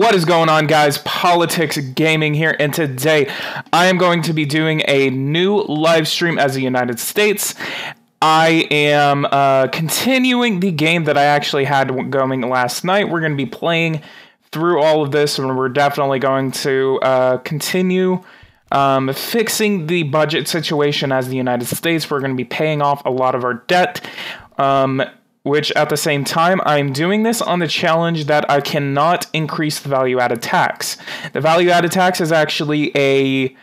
What is going on, guys? Politics Gaming here, and today I am going to be doing a new live stream as the United States. I am continuing the game that I actually had going last night. We're going to be playing through all of this, and we're definitely going to continue fixing the budget situation as the United States. We're going to be paying off a lot of our debt, which at the same time, I'm doing this on the challenge that I cannot increase the value-added tax. The value-added tax is actually a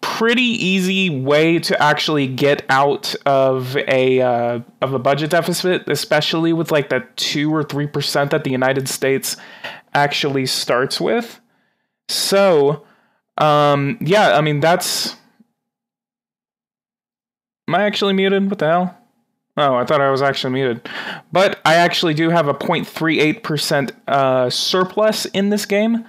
pretty easy way to actually get out of a budget deficit, especially with like the 2 or 3% that the United States actually starts with. So, yeah, I mean, that's... Am I actually muted? What the hell? Oh, I thought I was actually muted. But I actually do have a 0.38% surplus in this game.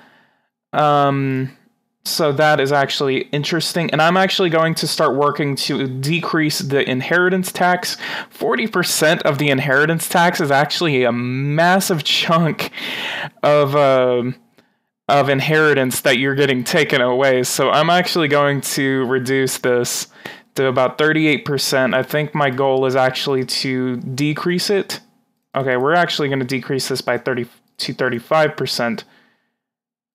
So that is actually interesting. And I'm actually going to start working to decrease the inheritance tax. 40% of the inheritance tax is actually a massive chunk of inheritance that you're getting taken away. So I'm actually going to reduce this to about 38%. I think my goal is actually to decrease it. Okay, we're actually going to decrease this by 35%.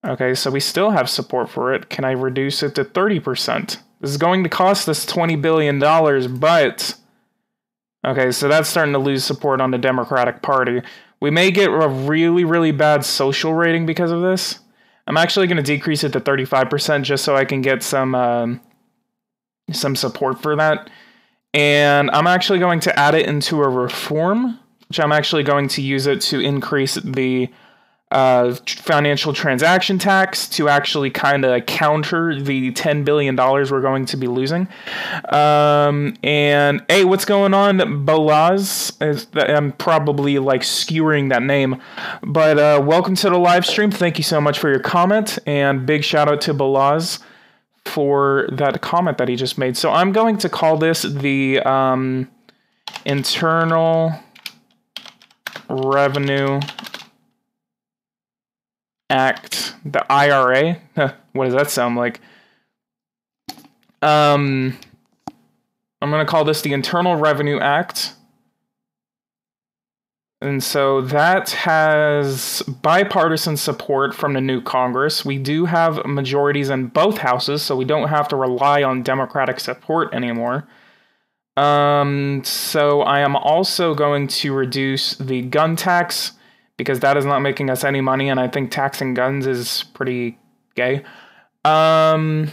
Okay, so we still have support for it. Can I reduce it to 30%? This is going to cost us $20 billion, but... Okay, so that's starting to lose support on the Democratic Party. We may get a really, really bad social rating because of this. I'm actually going to decrease it to 35% just so I can get some support for that. And I'm actually going to add it into a reform, which I'm actually going to use it to increase the financial transaction tax to actually kind of counter the $10 billion we're going to be losing. And hey, what's going on, Balaz? I'm probably like skewering that name, but welcome to the live stream. Thank you so much for your comment, and big shout out to Balaz for that comment that he just made. So I'm going to call this the Internal Revenue Act, the IRA. What does that sound like? I'm going to call this the Internal Revenue Act. And so that has bipartisan support from the new Congress. We do have majorities in both houses, so we don't have to rely on Democratic support anymore. So I am also going to reduce the gun tax, because that is not making us any money, and I think taxing guns is pretty gay. Let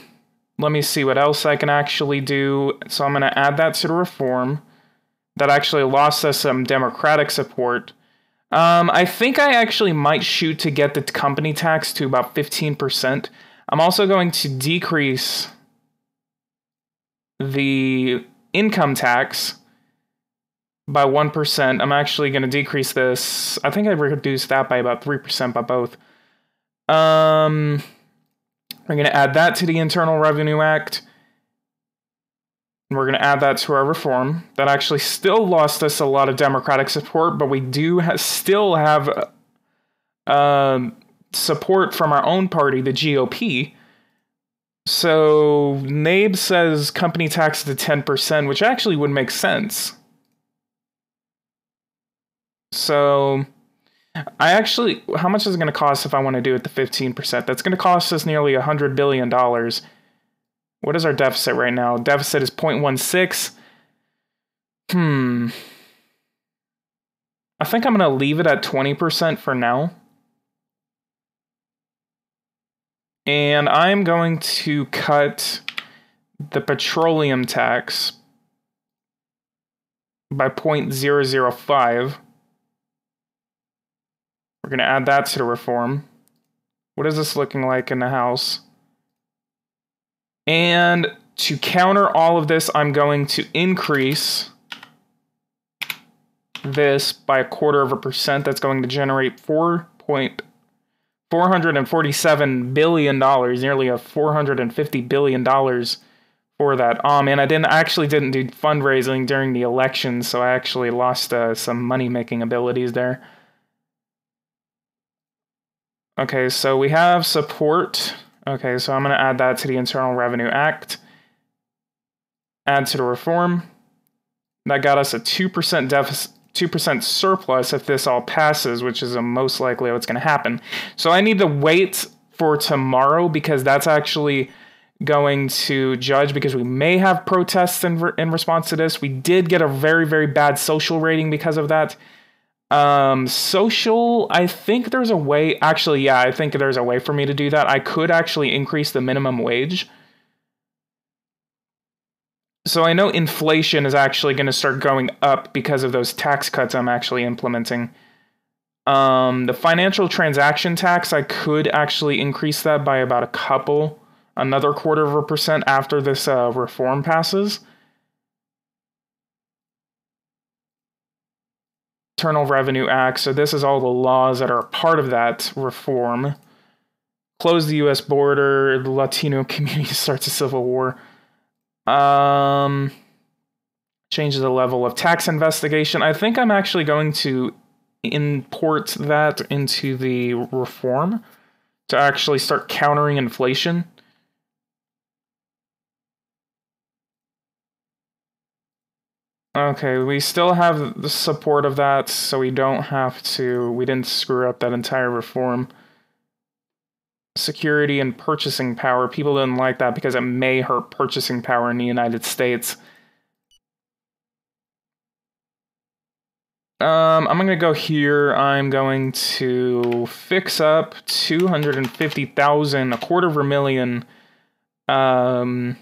me see what else I can actually do. So I'm going to add that to the reform. That actually lost us some Democratic support. I think I actually might shoot to get the company tax to about 15%. I'm also going to decrease the income tax by 1%. I'm actually going to decrease this. I think I reduced that by about 3% by both. We're going to add that to the Internal Revenue Act. We're going to add that to our reform. That actually still lost us a lot of Democratic support, but we do still have support from our own party, the GOP. So NABE says company tax to 10%, which actually would make sense. So how much is it going to cost if I want to do it to 15%? That's going to cost us nearly $100 billion. What is our deficit right now? Deficit is 0.16. I think I'm going to leave it at 20% for now. And I'm going to cut the petroleum tax by 0.005. We're going to add that to the reform. What is this looking like in the House? And to counter all of this, I'm going to increase this by 0.25%. That's going to generate $447 billion, nearly a $450 billion for that. Oh man, I actually didn't do fundraising during the election, so I actually lost some money-making abilities there. Okay, so we have support. Okay, so I'm going to add that to the Internal Revenue Act. Add to the reform. That got us a 2% deficit, 2% surplus if this all passes, which is most likely what's going to happen. So I need to wait for tomorrow because that's actually going to judge, because we may have protests in response to this. We did get a very, very bad social rating because of that. Social, I think there's a way. Actually, yeah, I think there's a way for me to do that. I could actually increase the minimum wage. So I know inflation is actually going to start going up because of those tax cuts I'm actually implementing. The financial transaction tax, I could actually increase that by about another 0.25% after this reform passes. Internal Revenue Act, so this is all the laws that are part of that reform. Close the U.S. border, the Latino community starts a civil war. Change the level of tax investigation. I think I'm actually going to import that into the reform to actually start countering inflation. Okay, we still have the support of that, so we didn't screw up that entire reform. Security and purchasing power. People didn't like that because it may hurt purchasing power in the United States. I'm going to go here. I'm going to fix up 250,000, a $250,000,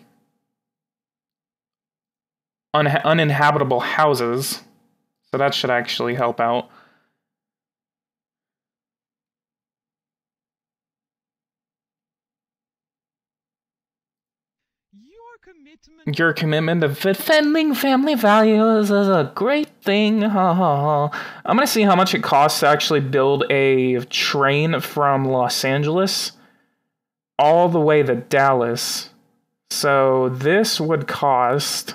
uninhabitable houses. So that should actually help out. Your commitment to defending family values is a great thing. Ha ha ha. I'm gonna see how much it costs to actually build a train from Los Angeles all the way to Dallas. So this would cost...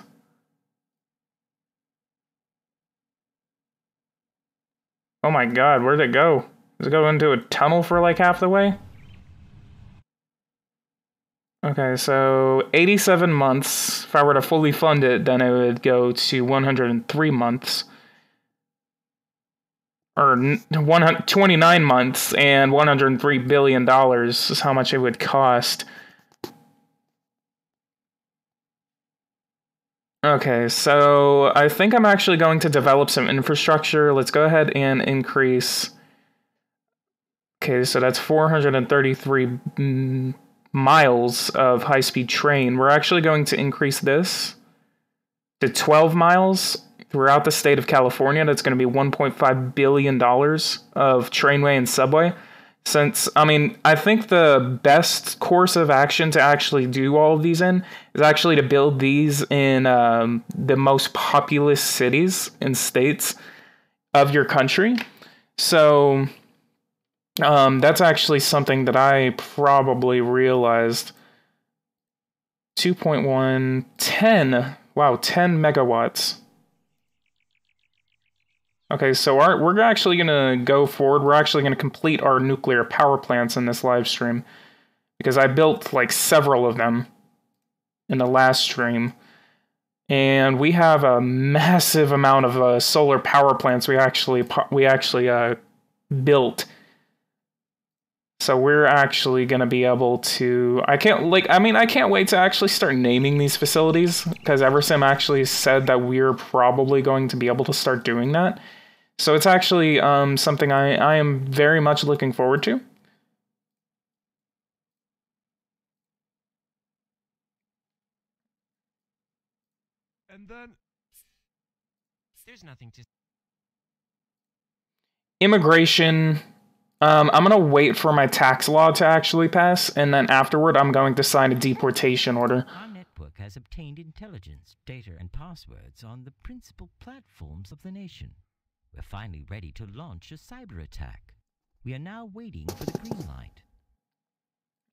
Oh my god, where'd it go? Does it go into a tunnel for like half the way? Okay, so 87 months. If I were to fully fund it, then it would go to 103 months. Or 29 months, and $103 billion is how much it would cost. Okay, so I think I'm actually going to develop some infrastructure. Let's go ahead and increase... Okay, so that's 433 miles of high-speed train. We're actually going to increase this to 12 miles throughout the state of California. That's going to be $1.5 billion of trainway and subway. Since, I mean, I think the best course of action to actually do all of these in is actually to build these in the most populous cities and states of your country. So that's actually something that I probably realized. 2.1, 10. Wow, 10 megawatts. Okay, so we're actually going to go forward. We're actually going to complete our nuclear power plants in this live stream, because I built like several of them in the last stream. And we have a massive amount of solar power plants we actually built. So we're actually going to be able to... I can't wait to actually start naming these facilities, because Eversim actually said that we're probably going to be able to start doing that. So it's actually something I am very much looking forward to. And then there's nothing to... Immigration... I'm going to wait for my tax law to actually pass, and then afterward I'm going to sign a deportation order. Our network has obtained intelligence, data, and passwords on the principal platforms of the nation. We're finally ready to launch a cyber attack. We are now waiting for the green light.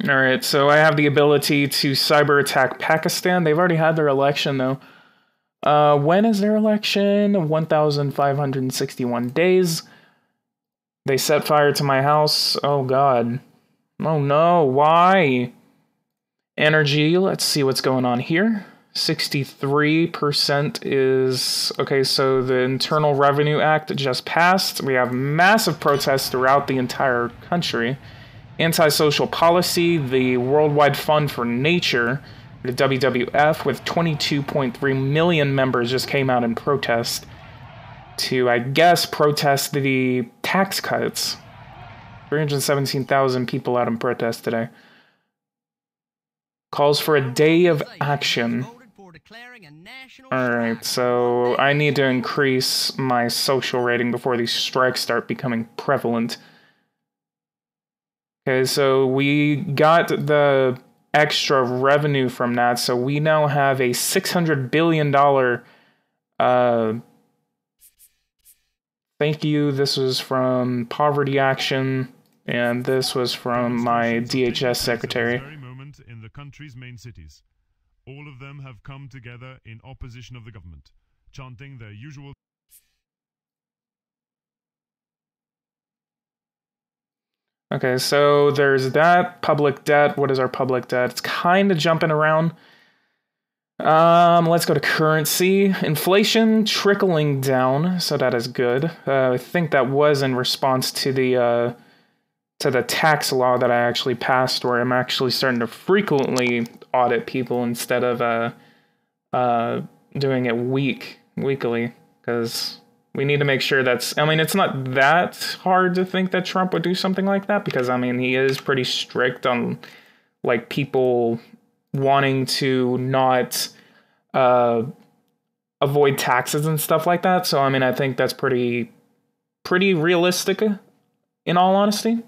Alright, so I have the ability to cyber attack Pakistan. They've already had their election, though. When is their election? 1,561 days. They set fire to my house. Oh god. Oh no, why? Energy, let's see what's going on here. 63% is... Okay, so the Internal Revenue Act just passed. We have massive protests throughout the entire country. Antisocial policy, the Worldwide Fund for Nature, the WWF, with 22.3 million members just came out in protest to, I guess, protest the tax cuts. 317,000 people out in protest today. Calls for a day of action. Alright, so I need to increase my social rating before these strikes start becoming prevalent. Okay, so we got the extra revenue from that, so we now have a $600 billion, thank you, this was from Poverty Action, and this was from my DHS secretary. In the country's main cities. All of them have come together in opposition of the government, chanting their usual... Okay, so there's that. Public debt. What is our public debt? It's kind of jumping around. Let's go to currency. Inflation trickling down, so that is good. I think that was in response to the tax law that I actually passed, where I'm actually starting to frequently audit people instead of doing it weekly, because we need to make sure that's... I mean, it's not that hard to think that Trump would do something like that, because, I mean, he is pretty strict on, like, people wanting to not avoid taxes and stuff like that. So, I mean, I think that's pretty realistic, in all honesty.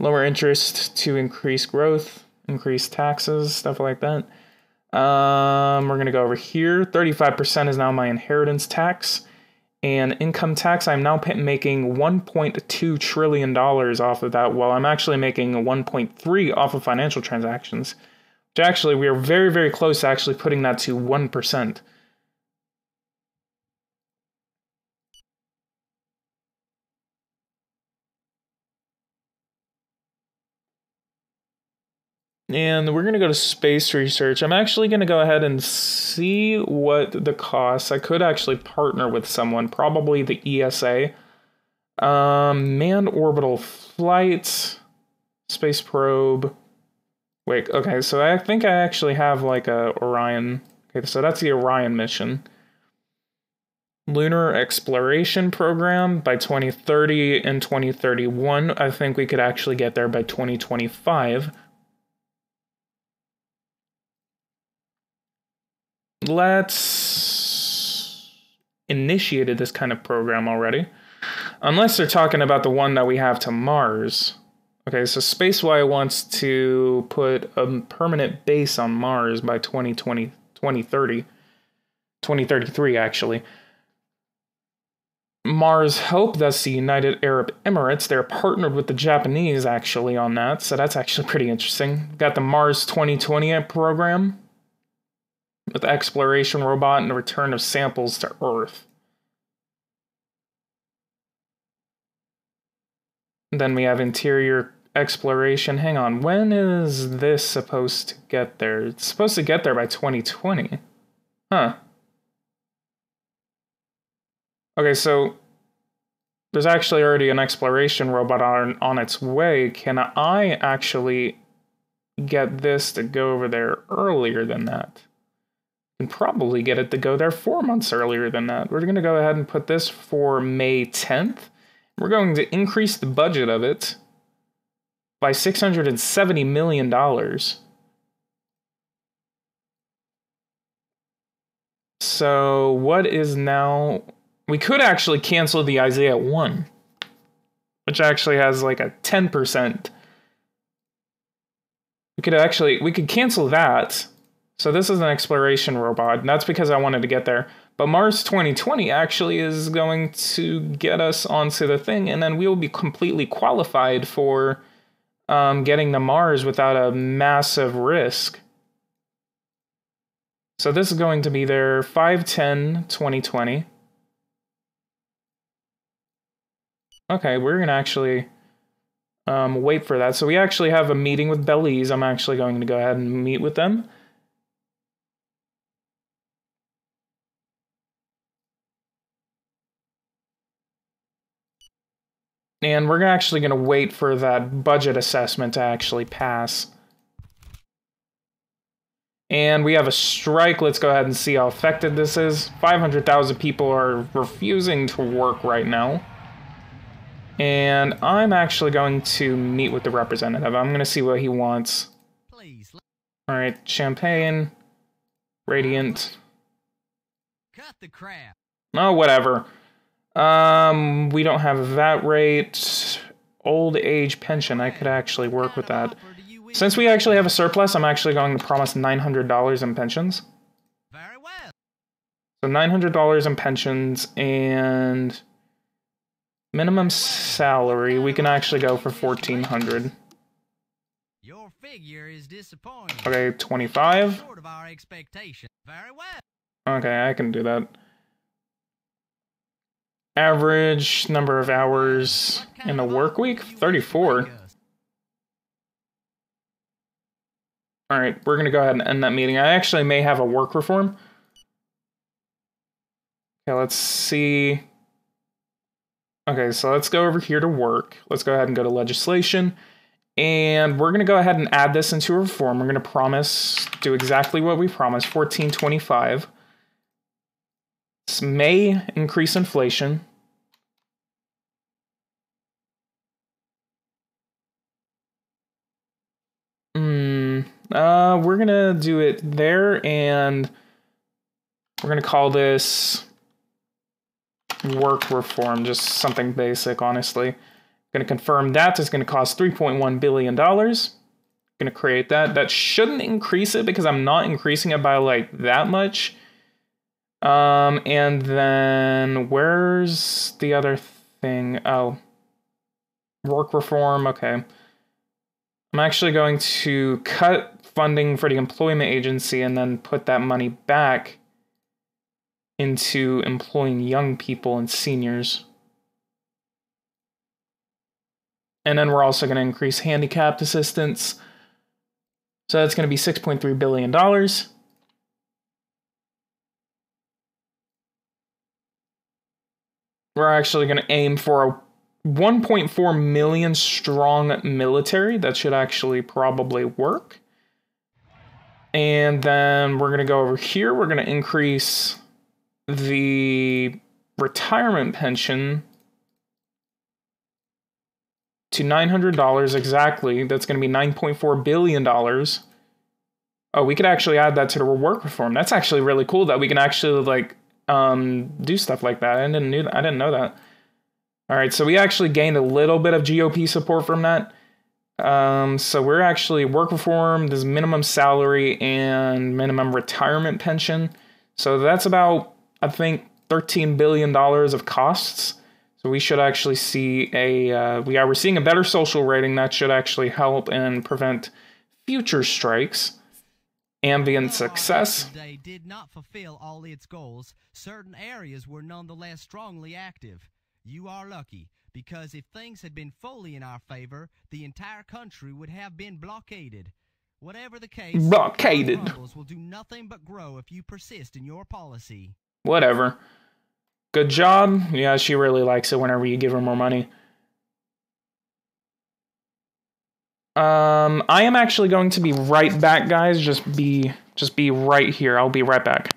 Lower interest to increase growth, increase taxes, stuff like that. We're going to go over here. 35% is now my inheritance tax. And income tax, I'm now making $1.2 trillion off of that, while I'm actually making 1.3 off of financial transactions. Which actually, we are very, very close to actually putting that to 1%. And we're going to go to space research. I'm actually going to go ahead and see what the costs. I could actually partner with someone, probably the ESA. Manned orbital flight, space probe. Wait, okay, so I think I actually have like a Orion. Okay, so that's the Orion mission. Lunar exploration program by 2030 and 2031. I think we could actually get there by 2025. Let's initiated this kind of program already. Unless they're talking about the one that we have to Mars. Okay, so Spaceway wants to put a permanent base on Mars by 2030. 2033, actually. Mars Hope, that's the United Arab Emirates. They're partnered with the Japanese, actually, on that. So that's actually pretty interesting. Got the Mars 2020 program, with the exploration robot and the return of samples to Earth. And then we have interior exploration. Hang on, when is this supposed to get there? It's supposed to get there by 2020. Huh. Okay, so there's actually already an exploration robot on its way. Can I actually get this to go over there earlier than that? Can probably get it to go there 4 months earlier than that. We're going to go ahead and put this for May 10th. We're going to increase the budget of it by $670 million. So what is now... We could actually cancel the Isaiah 1, which actually has like a 10%. We could cancel that. So this is an exploration robot, and that's because I wanted to get there. But Mars 2020 actually is going to get us onto the thing, and then we will be completely qualified for getting to Mars without a massive risk. So this is going to be there 5/10/2020. Okay, we're gonna actually wait for that. So we actually have a meeting with Belize. I'm actually going to go ahead and meet with them. And we're actually going to wait for that budget assessment to actually pass. And we have a strike. Let's go ahead and see how affected this is. 500,000 people are refusing to work right now. And I'm actually going to meet with the representative. I'm going to see what he wants. All right, Champagne, Radiant. Cut the crap. Oh, whatever. We don't have a VAT rate. Old age pension, I could actually work with that. Since we actually have a surplus, I'm actually going to promise $900 in pensions. Very well. So $900 in pensions and minimum salary, we can actually go for $1,400. Your figure is disappointing. Okay, 25. Short of our expectation. Very well. Okay, I can do that. Average number of hours in a work week, 34. All right, we're going to go ahead and end that meeting. I actually may have a work reform. Okay, let's see. Okay, so let's go over here to work. Let's go ahead and go to legislation. And we're going to go ahead and add this into a reform. We're going to promise, do exactly what we promised, 1425. This may increase inflation. We're going to do it there, and we're going to call this work reform, just something basic, honestly. Going to confirm that is going to cost $3.1 billion. Going to create that. That shouldn't increase it because I'm not increasing it by like that much. And then where's the other thing? Oh, work reform. Okay. I'm actually going to cut funding for the employment agency and then put that money back into employing young people and seniors. And then we're also going to increase handicapped assistance. So that's going to be $6.3 billion. We're actually going to aim for a 1.4 million strong military. That should actually probably work. And then we're going to go over here. We're going to increase the retirement pension to $900 exactly. That's going to be $9.4 billion. Oh, we could actually add that to the work reform. That's actually really cool that we can actually like do stuff like that. I didn't know that. All right, so we actually gained a little bit of GOP support from that. So we're actually work reform, there's minimum salary and minimum retirement pension. So that's about, I think, $13 billion of costs. So we should actually see we're seeing a better social rating that should actually help and prevent future strikes. Ambient success. Today did not fulfill all its goals. Certain areas were nonetheless strongly active. You are lucky, because if things had been fully in our favor, the entire country would have been blockaded. Whatever the case, blockaded will do nothing but grow if you persist in your policy. Whatever. Good job. Yeah, she really likes it whenever you give her more money. I am actually going to be right back, guys. Just be right here. I'll be right back.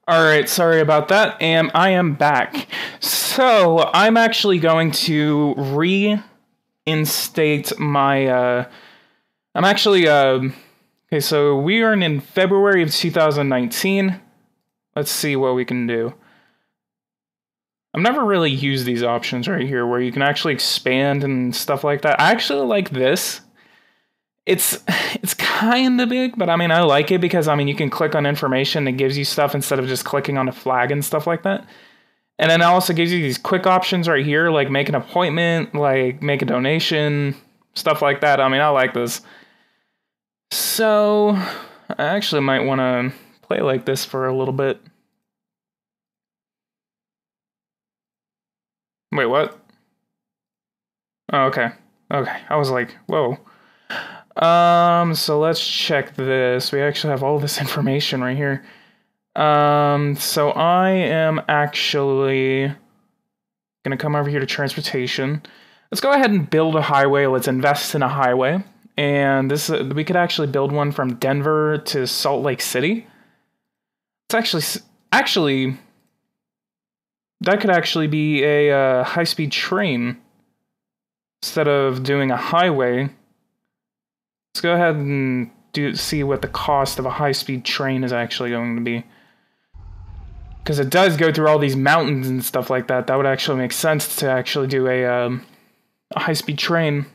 All right, sorry about that, and I am back. So I'm actually going to reinstate my. I'm actually. Okay, so we are in February of 2019. Let's see what we can do. I've never really used these options right here, where you can actually expand and stuff like that. I actually like this. It's kind of big, but I mean, I like it because, I mean, you can click on information, it gives you stuff instead of just clicking on a flag and stuff like that. And then it also gives you these quick options right here, like make an appointment, like make a donation, stuff like that. I mean, I like this. So, I actually might want to play like this for a little bit. Wait, what? Oh, okay. Okay, I was like, whoa. So let's check this. We actually have all this information right here. So I am actually gonna come over here to transportation. Let's go ahead and build a highway. Let's invest in a highway. And this we could actually build one from Denver to Salt Lake City. It's actually that could actually be a high-speed train instead of doing a highway. Let's go ahead and see what the cost of a high-speed train is actually going to be. Because it does go through all these mountains and stuff like that. That would actually make sense to actually do a high-speed train.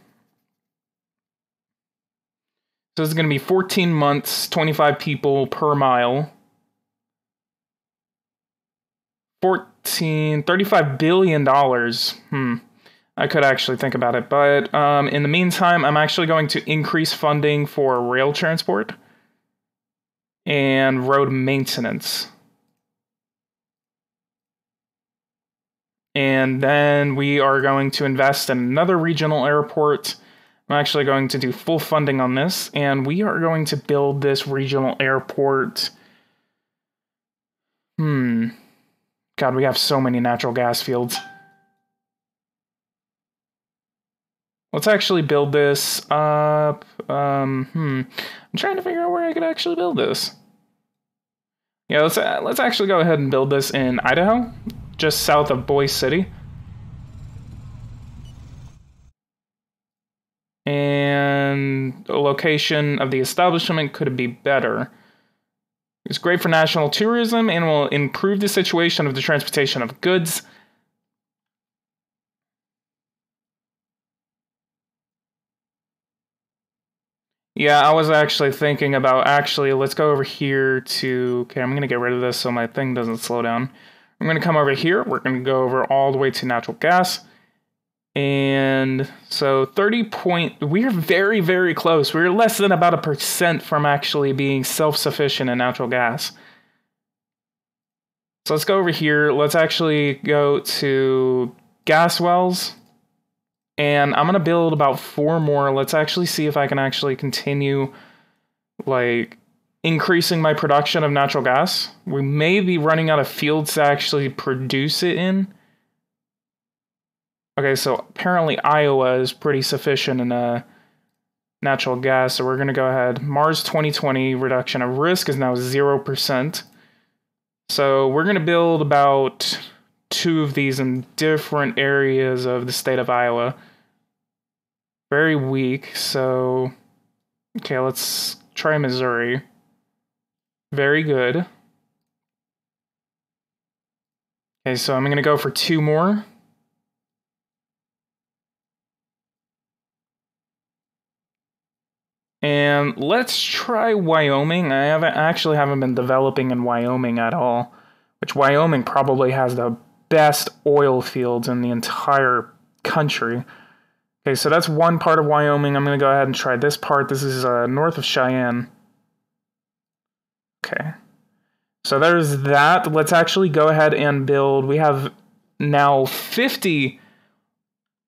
So it's going to be 14 months, 25 people per mile. $35 billion. I could actually think about it, but in the meantime, I'm actually going to increase funding for rail transport and road maintenance. And then we are going to invest in another regional airport. I'm actually going to do full funding on this, and we are going to build this regional airport. God, we have so many natural gas fields. Let's actually build this up. I'm trying to figure out where I could actually build this. Yeah, let's actually go ahead and build this in Idaho, just south of Boise City. And the location of the establishment could be better. It's great for national tourism and will improve the situation of the transportation of goods. Yeah, I was actually thinking about let's go over here to, okay, I'm going to get rid of this so my thing doesn't slow down. I'm going to come over here. We're going to go over all the way to natural gas. And so we're very, very close. We're less than about 1% from actually being self-sufficient in natural gas. So let's go over here. Let's actually go to gas wells. And I'm going to build about 4 more. Let's actually see if I can actually continue, like, increasing my production of natural gas. We may be running out of fields to actually produce it in. Okay, so apparently Iowa is pretty sufficient in natural gas, so we're going to go ahead. Mars 2020 reduction of risk is now 0%. So we're going to build about 2 of these in different areas of the state of Iowa. Very weak, so... Okay, let's try Missouri. Very good. Okay, so I'm going to go for 2 more. And let's try Wyoming. I actually haven't been developing in Wyoming at all, which Wyoming probably has the best oil fields in the entire country. Okay, so that's one part of Wyoming. I'm going to go ahead and try this part. This is north of Cheyenne. Okay. So there's that. Let's actually go ahead and build. We have now 50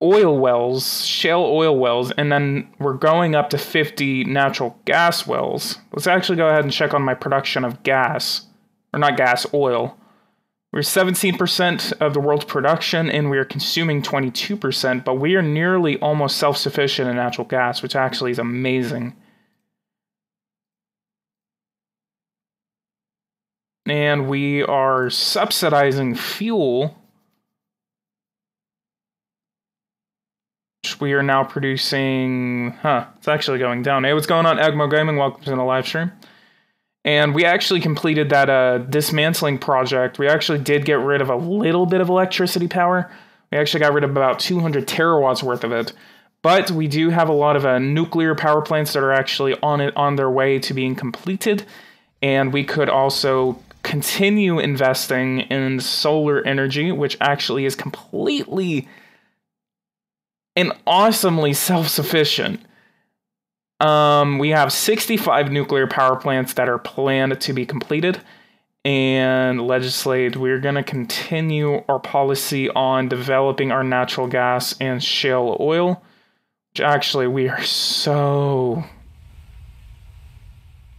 oil wells, shale oil wells, and then we're going up to 50 natural gas wells. Let's actually go ahead and check on my production of gas. Or not gas, oil. We're 17% of the world's production, and we are consuming 22%, but we are nearly almost self-sufficient in natural gas, which actually is amazing. And we are subsidizing fuel, which we are now producing. It's actually going down. Hey, what's going on, Egmo Gaming? Welcome to the live stream. And we actually completed that dismantling project. We actually did get rid of a little bit of electricity power. We actually got rid of about 200 terawatts worth of it. But we do have a lot of nuclear power plants that are actually on their way to being completed. And we could also continue investing in solar energy, which actually is completely and awesomely self-sufficient. We have 65 nuclear power plants that are planned to be completed and legislated. We're going to continue our policy on developing our natural gas and shale oil, which actually we are so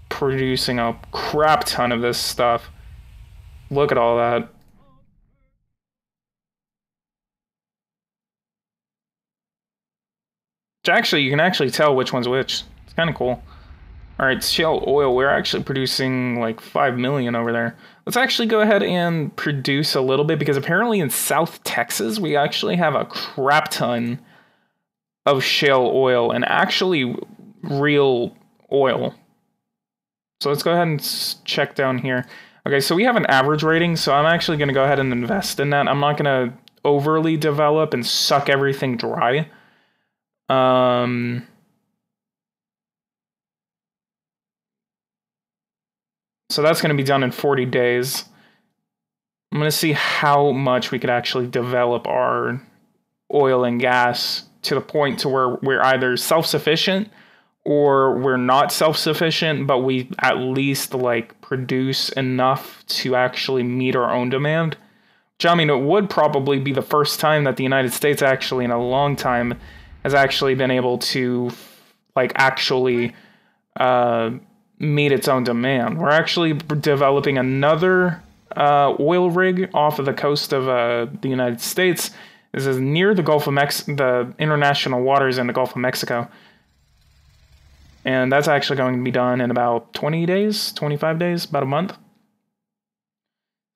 producing a crap ton of this stuff. Look at all that. Which actually, you can actually tell which one's which. It's kind of cool. Alright, shale oil. We're actually producing like 5 million over there. Let's actually go ahead and produce a little bit, because apparently in South Texas, we actually have a crap ton of shale oil and actually real oil. So let's go ahead and check down here. Okay, so we have an average rating, so I'm actually going to go ahead and invest in that. I'm not going to overly develop and suck everything dry. So that's going to be done in 40 days. I'm going to see how much we could actually develop our oil and gas to the point to where we're either self-sufficient or we're not self-sufficient, but we at least like produce enough to actually meet our own demand. Which, I mean, it would probably be the first time that the United States actually in a long time has actually been able to like actually meet its own demand. We're actually developing another oil rig off of the coast of the United States. This is near the Gulf of the international waters in the Gulf of Mexico. And that's actually going to be done in about 20 days, 25 days, about a month.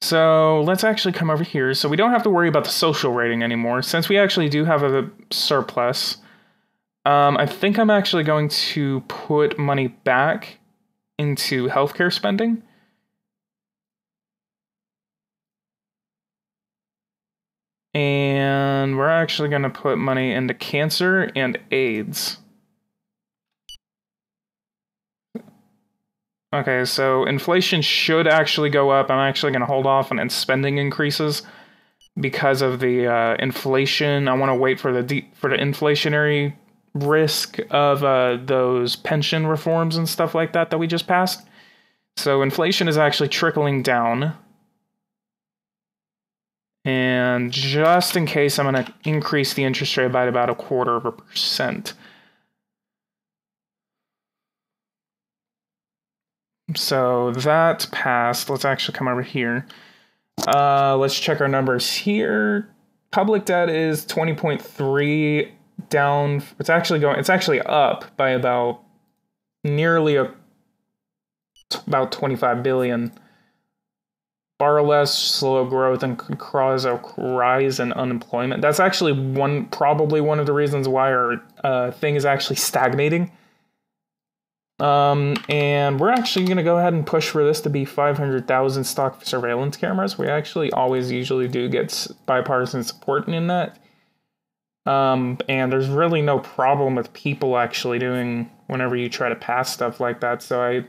So let's actually come over here. So we don't have to worry about the social rating anymore, since we actually do have a surplus. I think I'm actually going to put money back into healthcare spending. And we're actually going to put money into cancer and AIDS. Okay, so inflation should actually go up. I'm actually going to hold off on spending increases because of the inflation. I want to wait for the inflationary risk of those pension reforms and stuff like that we just passed. So inflation is actually trickling down. And just in case, I'm going to increase the interest rate by about 0.25%. So that passed. Let's actually come over here. Let's check our numbers here. Public debt is 20.3 down. It's actually up by about about 25 billion. Borrow less, slow growth, and could cause a rise in unemployment. That's actually probably one of the reasons why our thing is actually stagnating. And we're actually going to go ahead and push for this to be 500,000 stock surveillance cameras. We actually usually do get bipartisan support in that. And there's really no problem with people actually doing whenever you try to pass stuff like that. So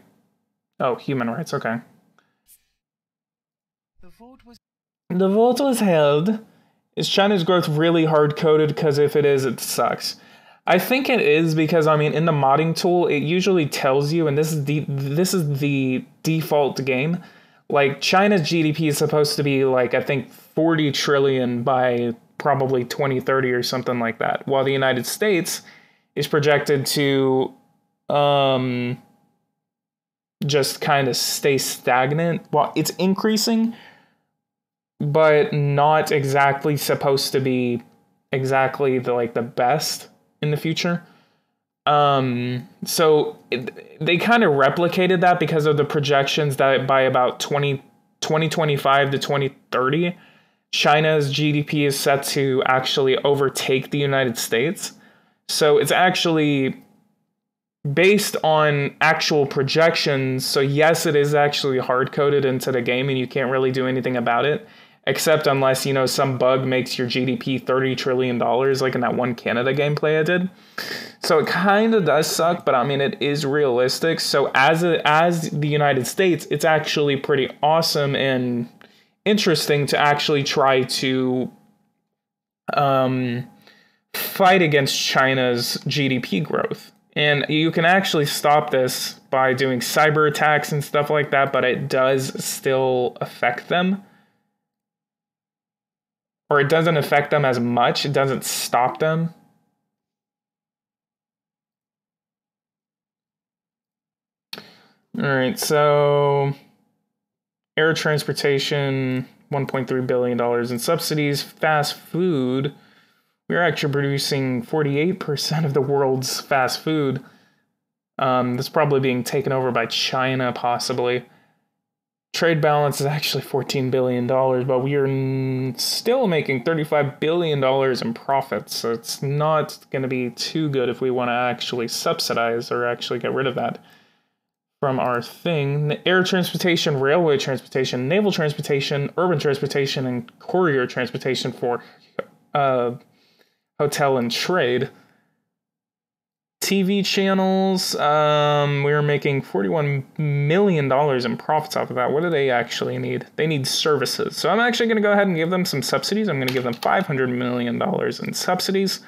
human rights, okay. The vote was held. Is China's growth really hard-coded? Because if it is, it sucks. I think it is, because I mean, in the modding tool, it usually tells you, and this is the default game. Like, China's GDP is supposed to be like, I think 40 trillion by probably 2030 or something like that, while the United States is projected to just kind of stay stagnant. Well, it's increasing, but not exactly supposed to be exactly the best in the future. So they kind of replicated that because of the projections that by about 2020 2025 to 2030, China's GDP is set to actually overtake the United States. So it's actually based on actual projections. So yes, it is actually hard coded into the game and you can't really do anything about it, except unless, some bug makes your GDP $30 trillion, like in that one Canada gameplay I did. So it kind of does suck, but I mean, it is realistic. So as the United States, it's actually pretty awesome and interesting to actually try to fight against China's GDP growth. And you can actually stop this by doing cyber attacks and stuff like that, but it does still affect them. Or it doesn't affect them as much. It doesn't stop them. All right, so air transportation, $1.3 billion in subsidies. Fast food, we're actually producing 48% of the world's fast food. That's probably being taken over by China, possibly. Trade balance is actually $14 billion, but we are still making $35 billion in profits, so it's not going to be too good if we want to actually subsidize or actually get rid of that from our thing. Air transportation, railway transportation, naval transportation, urban transportation, and courier transportation for hotel and trade. TV channels, we were making $41 million in profits off of that. What do they actually need? They need services. So I'm actually going to go ahead and give them some subsidies. I'm going to give them $500 million in subsidies.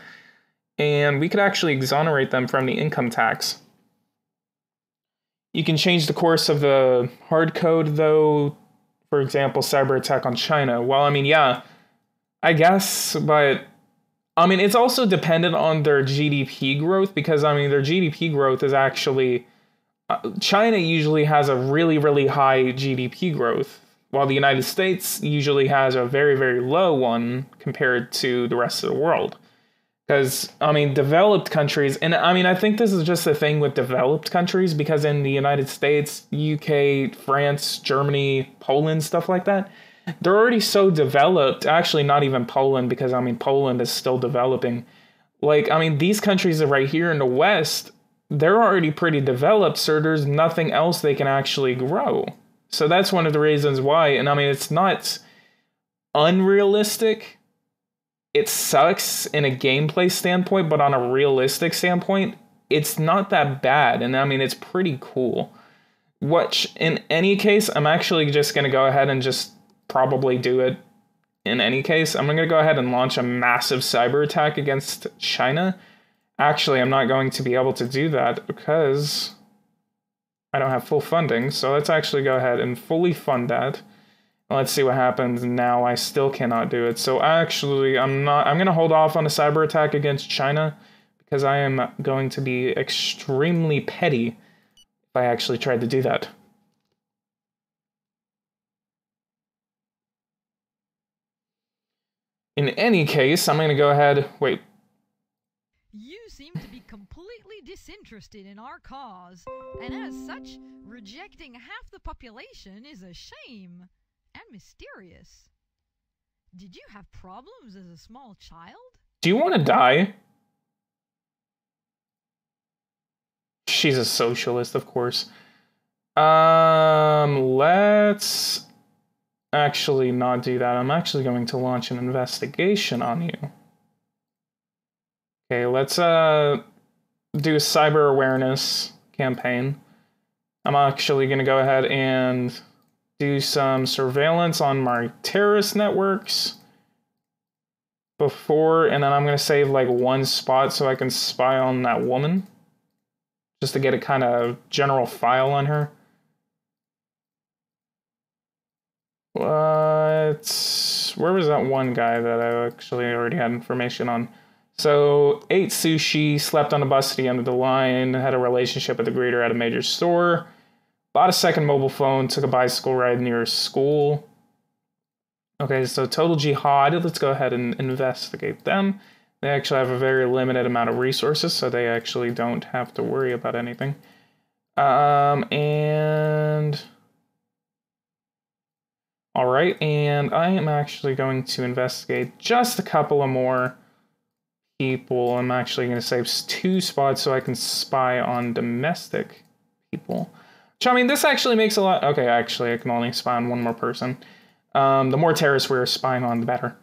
And we could actually exonerate them from the income tax. You can change the course of the hard code, though. For example, cyber attack on China. Well, I mean, yeah, I guess, but I mean, it's also dependent on their GDP growth because, I mean, their GDP growth is actually, China usually has a really, really high GDP growth, while the United States usually has a very, very low one compared to the rest of the world. Because, I mean, developed countries, and I mean, I think this is just the thing with developed countries, because in the United States, UK, France, Germany, Poland, stuff like that, they're already so developed. Actually, not even Poland, because, I mean, Poland is still developing. Like, I mean, these countries are right here in the West, they're already pretty developed, so there's nothing else they can actually grow. So that's one of the reasons why. And, I mean, it's not unrealistic. It sucks in a gameplay standpoint, but on a realistic standpoint, it's not that bad. And, I mean, it's pretty cool. Which, in any case, I'm actually just going to go ahead and just probably do it in any case. I'm going to go ahead and launch a massive cyber attack against China. Actually, I'm not going to be able to do that because I don't have full funding. So let's actually go ahead and fully fund that. Let's see what happens now. I still cannot do it. So actually, I'm going to hold off on a cyber attack against China because I am going to be extremely petty if I actually tried to do that. In any case, I'm going to go ahead... Wait. You seem to be completely disinterested in our cause, and as such, rejecting half the population is a shame and mysterious. Did you have problems as a small child? Do you want to die? She's a socialist, of course. Let's actually not do that. I'm actually going to launch an investigation on you. Okay, let's do a cyber awareness campaign. I'm actually going to go ahead and do some surveillance on my terrorist networks before, and then I'm going to save like one spot so I can spy on that woman, just to get a kind of general file on her. Where was that one guy that I actually already had information on? So, ate sushi, slept on a bus at the end of the line, had a relationship with a greeter at a major store, bought a second mobile phone, took a bicycle ride near a school. Okay, so total jihad. Let's go ahead and investigate them. They actually have a very limited amount of resources, so they actually don't have to worry about anything. And All right, and I am actually going to investigate just a couple of more people. I'm actually going to save 2 spots so I can spy on domestic people. Which, I mean, this actually makes a lot... Okay, actually, I can only spy on 1 more person. The more terrorists we're spying on, the better.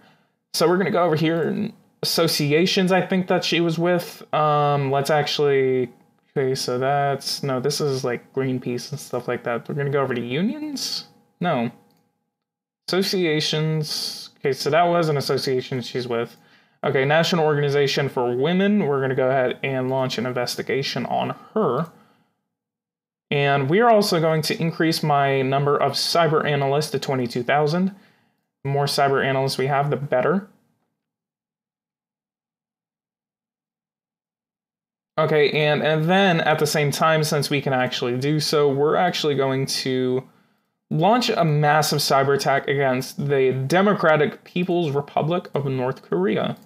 So we're going to go over here. Associations, I think that she was with. Let's actually... Okay, so that's... No, this is like Greenpeace and stuff like that. We're going to go over to unions? No. Associations. Okay, so that was an association she's with. Okay, National Organization for Women. We're going to go ahead and launch an investigation on her. And we are also going to increase my number of cyber analysts to 22,000. The more cyber analysts we have, the better. Okay, and then at the same time, since we can actually do so, we're actually going to launch a massive cyber attack against the Democratic People's Republic of North Korea.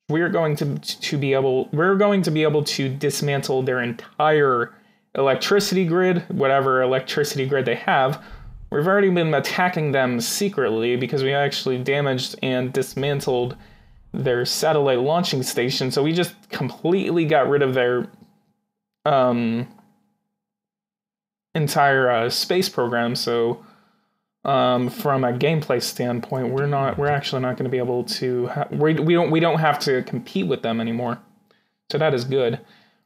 We're going to be able to dismantle their entire electricity grid, whatever electricity grid they have. We've already been attacking them secretly because we actually damaged and dismantled their satellite launching station. So we just completely got rid of their entire space program. So from a gameplay standpoint, we're actually not going to be able to we don't have to compete with them anymore. So that is good.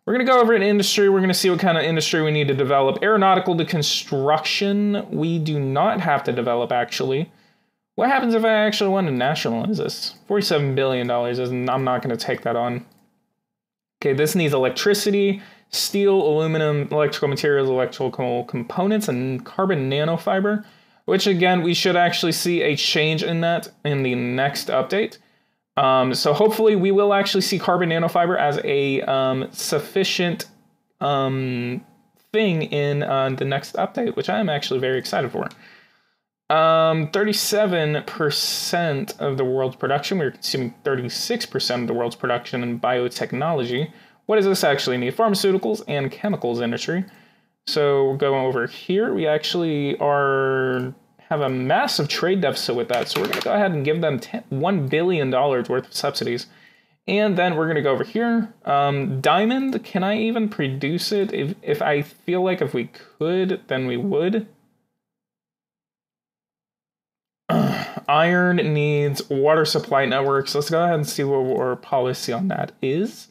We're going to go over in industry. We're going to see what kind of industry we need to develop. Aeronautical to construction, we do not have to develop, actually. What happens if I actually want to nationalize this? $47 billion, I'm not going to take that on. Okay, this needs electricity, steel, aluminum, electrical materials, electrical components, and carbon nanofiber, which, again, we should actually see a change in that in the next update. So hopefully we will actually see carbon nanofiber as a sufficient thing in the next update, which I am actually very excited for. 37% of the world's production. We're consuming 36% of the world's production in biotechnology. What does this actually need? Pharmaceuticals and chemicals industry. So we're going over here. We actually have a massive trade deficit with that. So we're going to go ahead and give them $1 billion worth of subsidies. And then we're going to go over here. Diamond, can I even produce it? If I feel like if we could, then we would. Iron needs water supply networks. Let's go ahead and see what our policy on that is.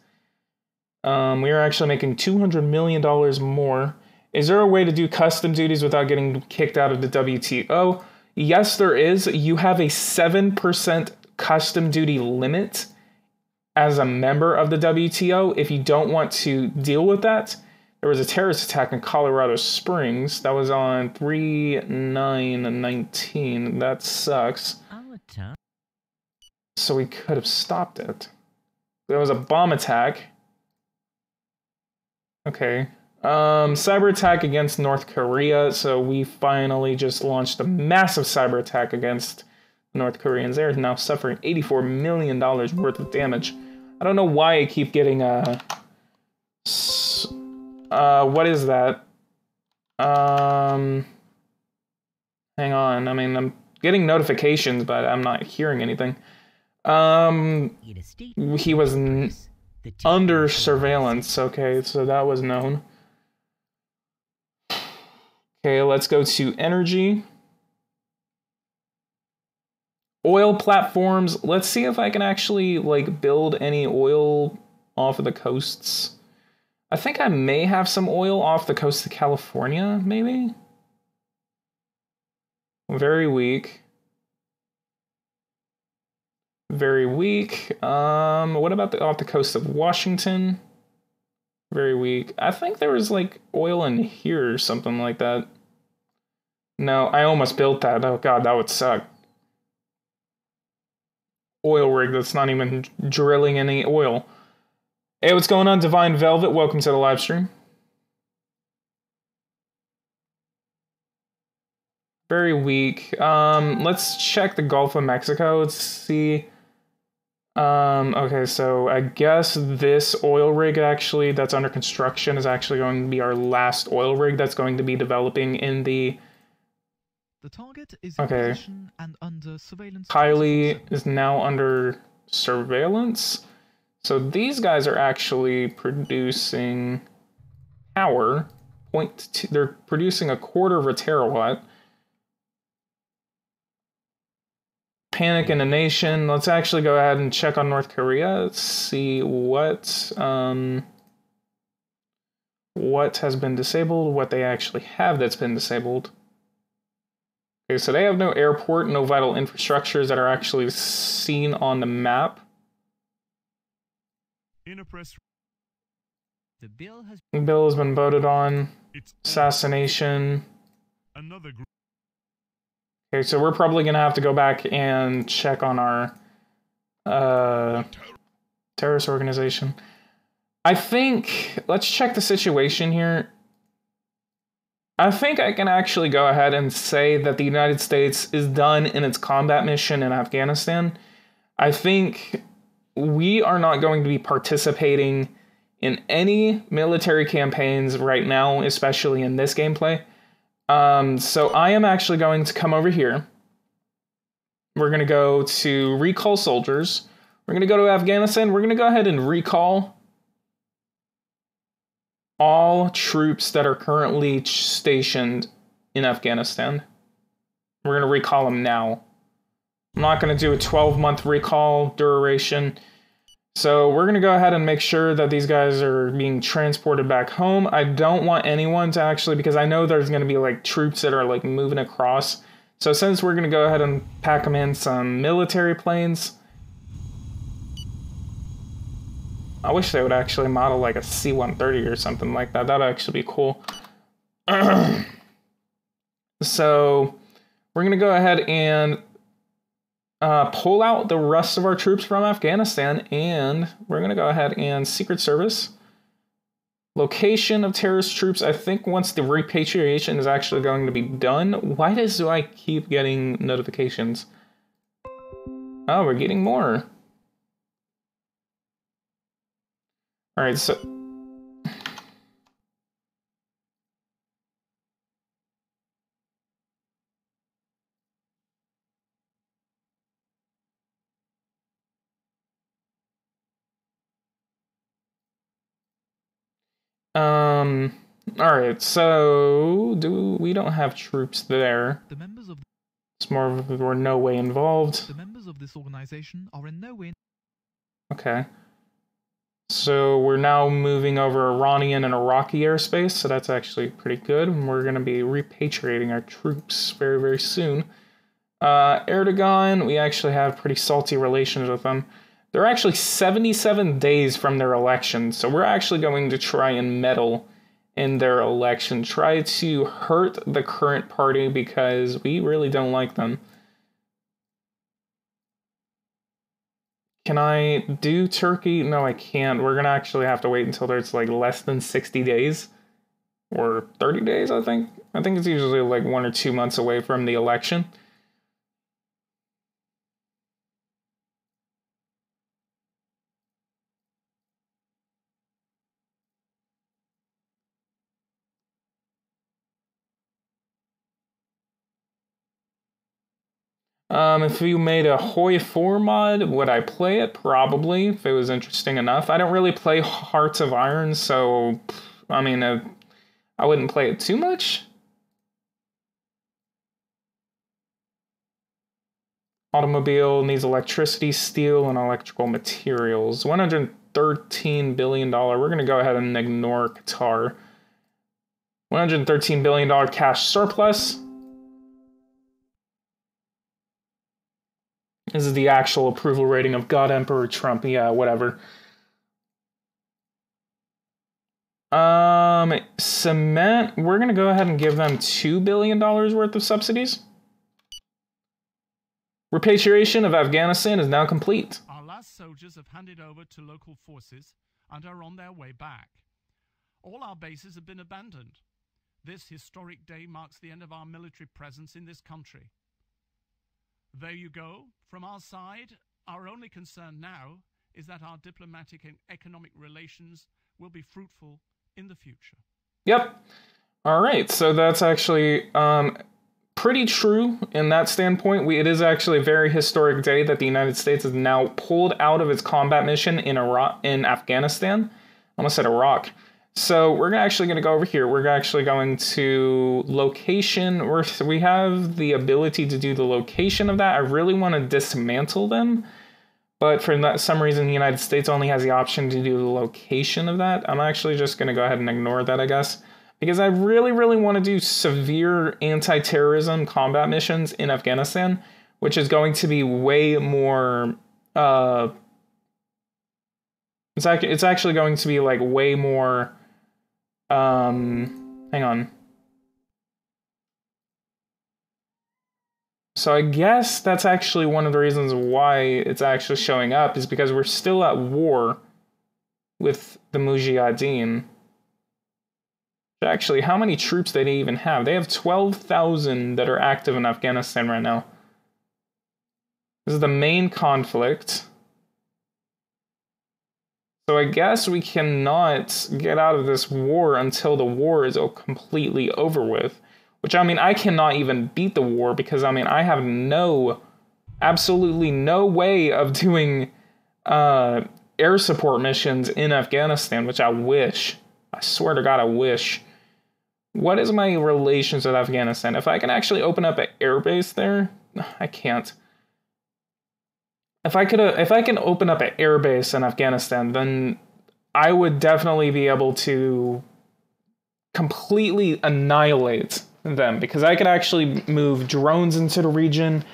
We are actually making $200 million more. Is there a way to do custom duties without getting kicked out of the WTO? Yes, there is. You have a 7% custom duty limit as a member of the WTO. If you don't want to deal with that, there was a terrorist attack in Colorado Springs. That was on 3/9/19. That sucks. So we could have stopped it. There was a bomb attack. Okay. Cyber attack against North Korea. So we finally just launched a massive cyber attack against North Koreans. They're now suffering $84 million worth of damage. I don't know why I keep getting what is that? Hang on. I mean, I'm getting notifications, but I'm not hearing anything. He was under surveillance. Okay, so that was known. Okay, let's go to energy. Oil platforms. Let's see if I can actually, like, build any oil off of the coasts. I think I may have some oil off the coast of California, maybe? Very weak. Very weak. What about off the coast of Washington? Very weak. I think there was, like, oil in here or something like that. No, I almost built that. Oh, God, that would suck. Oil rig that's not even drilling any oil. Hey, what's going on, Divine Velvet? Welcome to the live stream. Very weak. Let's check the Gulf of Mexico. Let's see. Okay, so I guess this oil rig actually that's under construction is actually going to be our last oil rig that's going to be developing in the The target is in Okay. position and under surveillance. Kylie 24/7. is now under surveillance. So these guys are actually producing power. They're producing a quarter of a terawatt. Panic in the nation. Let's actually go ahead and check on North Korea. Let's see what has been disabled, what they actually have that's been disabled. Okay, so they have no airport, no vital infrastructures that are actually seen on the map. In a press, The bill has The bill has been voted on. it's Assassination. another group. Okay, so we're probably gonna have to go back and check on our terrorist organization. I think, let's check the situation here. I think I can actually go ahead and say that the United States is done in its combat mission in Afghanistan. I think we are not going to be participating in any military campaigns right now, especially in this gameplay. So I am actually going to come over here. We're going to go to recall soldiers. We're going to go to Afghanistan. We're going to go ahead and recall all troops that are currently stationed in Afghanistan. We're going to recall them now. I'm not going to do a 12-month recall duration. So we're going to go ahead and make sure that these guys are being transported back home. I don't want anyone to actually, because I know there's going to be like troops that are like moving across. So since we're going to go ahead and pack them in some military planes, I wish they would actually model like a C-130 or something like that. That'd actually be cool. So we're going to go ahead and pull out the rest of our troops from Afghanistan, and we're going to go ahead and Secret Service. Location of terrorist troops, I think once the repatriation is actually going to be done. Why do I keep getting notifications? Oh, we're getting more. Alright, so... Alright, so... we don't have troops there. The members of It's more of we're no way involved. the members of this organization are in no way. Okay. So we're now moving over Iranian and Iraqi airspace, so that's actually pretty good. And we're going to be repatriating our troops very, very soon. Erdogan, we actually have pretty salty relations with them. They're actually 77 days from their election, so we're actually going to try and meddle in their election. Try to hurt the current party because we really don't like them. Can I do Turkey? No, I can't. We're going to actually have to wait until there's like less than 60 days. Or 30 days, I think. I think it's usually like 1 or 2 months away from the election. If you made a Hoi 4 mod, would I play it? Probably, if it was interesting enough. I don't really play Hearts of Iron, so, I mean, I wouldn't play it too much. Automobile needs electricity, steel, and electrical materials. $113 billion. We're going to go ahead and ignore Qatar. $113 billion cash surplus. This is the actual approval rating of God Emperor Trump. Yeah, whatever. Cement, we're going to go ahead and give them $2 billion worth of subsidies. Repatriation of Afghanistan is now complete. Our last soldiers have handed over to local forces and are on their way back. All our bases have been abandoned. This historic day marks the end of our military presence in this country. There you go. From our side, our only concern now is that our diplomatic and economic relations will be fruitful in the future. Yep. All right. So that's actually pretty true in that standpoint. It is actually a very historic day that the United States has now pulled out of its combat mission in Afghanistan. I almost said Iraq. So we're actually going to go over here. We're actually going to location. We have the ability to do the location of that. I really want to dismantle them. But for some reason, the United States only has the option to do the location of that. I'm actually just going to go ahead and ignore that, I guess. Because I really, really want to do severe anti-terrorism combat missions in Afghanistan, which is going to be way more... It's actually going to be, like, way more... hang on. So I guess that's actually one of the reasons why it's actually showing up, is because we're still at war with the Mujahideen. Actually, how many troops do they even have? They have 12,000 that are active in Afghanistan right now. This is the main conflict. So I guess we cannot get out of this war until the war is completely over with. Which, I mean, I cannot even beat the war because, I mean, I have absolutely no way of doing air support missions in Afghanistan, which I wish. I swear to God, I wish. What is my relations with Afghanistan? If I can actually open up an airbase there, I can't. If I can open up an airbase in Afghanistan, then I would definitely be able to completely annihilate them, because I could actually move drones into the region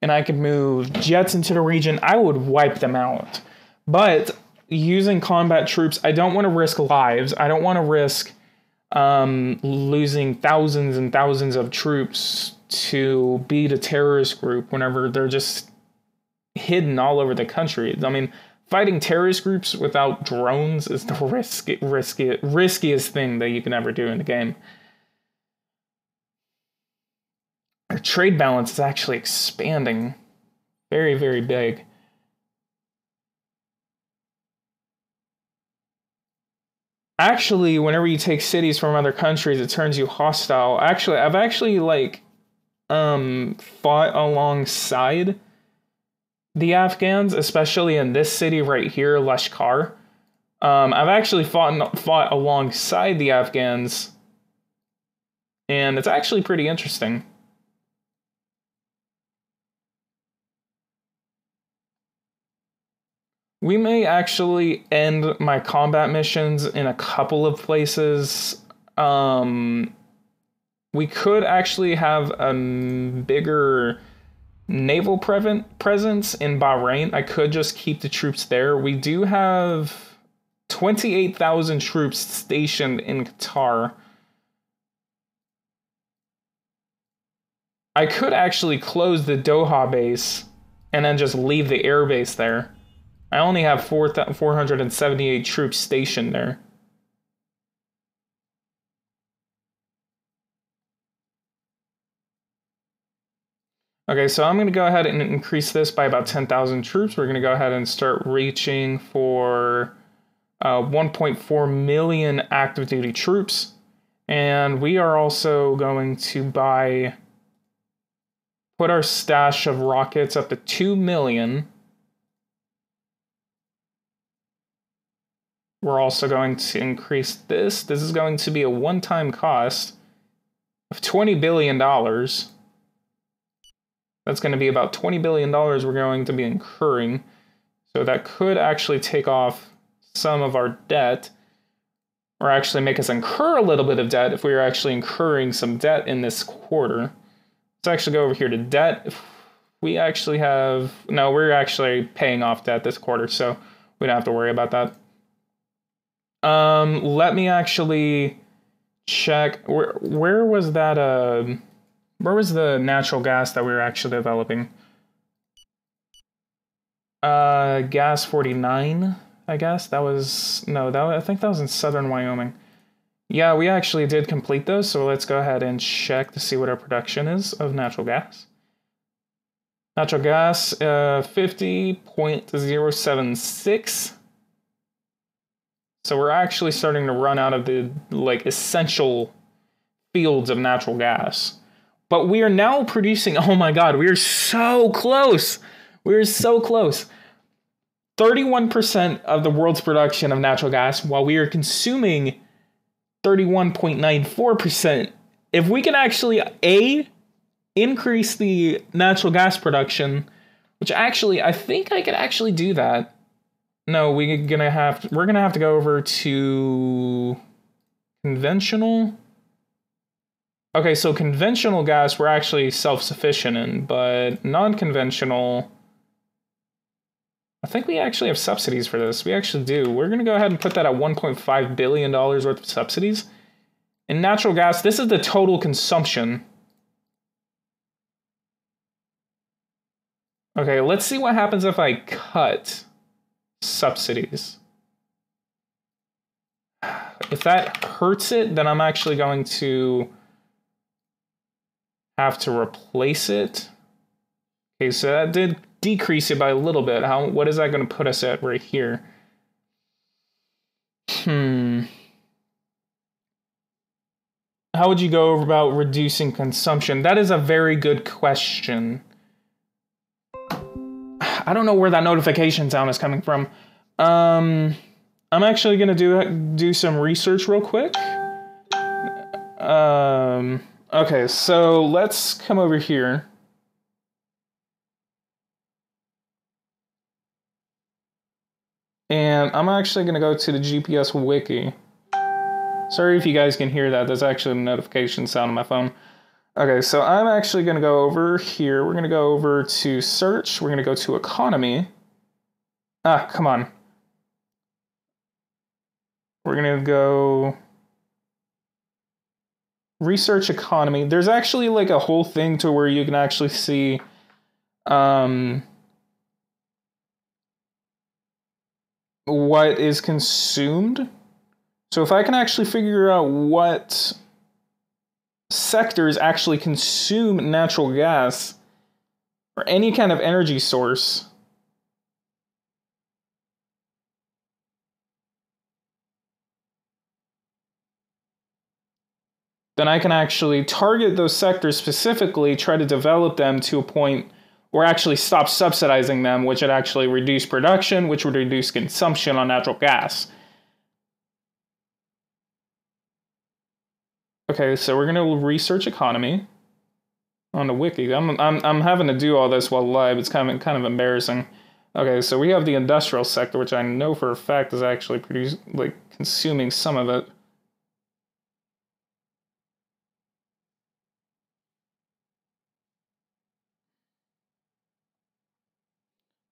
and I could move jets into the region. I would wipe them out. But using combat troops, I don't want to risk lives. I don't want to risk losing thousands and thousands of troops to beat a terrorist group whenever they're just hidden all over the country. I mean, fighting terrorist groups without drones is the riskiest thing that you can ever do in the game. Our trade balance is actually expanding. Very, very big. Actually, whenever you take cities from other countries, it turns you hostile. Actually, I've actually, like, fought alongside the Afghans, especially in this city right here, Lashkar. I've actually fought alongside the Afghans, and it's actually pretty interesting. We may actually end my combat missions in a couple of places. We could actually have a bigger naval presence in Bahrain. I could just keep the troops there. We do have 28,000 troops stationed in Qatar. I could actually close the Doha base and then just leave the air base there. I only have 478 troops stationed there. Okay, so I'm going to go ahead and increase this by about 10,000 troops. We're going to go ahead and start reaching for 1.4 million active duty troops. And we are also going to put our stash of rockets up to 2 million. We're also going to increase this. This is going to be a one-time cost of $20 billion. That's going to be about $20 billion we're going to be incurring. So that could actually take off some of our debt, or actually make us incur a little bit of debt if we are actually incurring some debt in this quarter. Let's actually go over here to debt. We actually have... No, we're actually paying off debt this quarter, so we don't have to worry about that. Let me actually check. Where was that, where was the natural gas that we were actually developing? Gas 49, I guess. That was, no, I think that was in southern Wyoming. Yeah, we actually did complete those, so let's go ahead and check to see what our production is of natural gas. Natural gas, 50.076. So we're actually starting to run out of the, like, essential fields of natural gas. But we are now producing, oh my god, we are so close. We're so close. 31% of the world's production of natural gas, while we are consuming 31.94%. If we can actually, increase the natural gas production, which actually, I think I could actually do that. No, we're gonna have to go over to conventional. Okay, so conventional gas we're actually self-sufficient in, but non-conventional, I think we actually have subsidies for this. We actually do. We're gonna go ahead and put that at $1.5 billion worth of subsidies. In natural gas, this is the total consumption. Okay, let's see what happens if I cut subsidies. If that hurts it, then I'm actually going to have to replace it. Okay, so that did decrease it by a little bit. What is that going to put us at right here? How would you go about reducing consumption? That is a very good question. I don't know where that notification sound is coming from. I'm actually gonna do some research real quick. Okay, so let's come over here. And I'm actually gonna go to the GPS wiki. Sorry if you guys can hear that. There's actually a notification sound on my phone. Okay, so I'm actually going to go over here. We're going to go over to search. We're going to go to economy. Ah, come on. We're going to go research economy. There's actually like a whole thing to where you can actually see what is consumed. So if I can actually figure out what sectors actually consume natural gas or any kind of energy source, then I can actually target those sectors specifically, try to develop them to a point or actually stop subsidizing them, which would actually reduce production, which would reduce consumption on natural gas. Okay, so we're gonna research economy on the wiki. I'm having to do all this while live. It's kind of embarrassing. Okay, so we have the industrial sector, which I know for a fact is actually consuming some of it.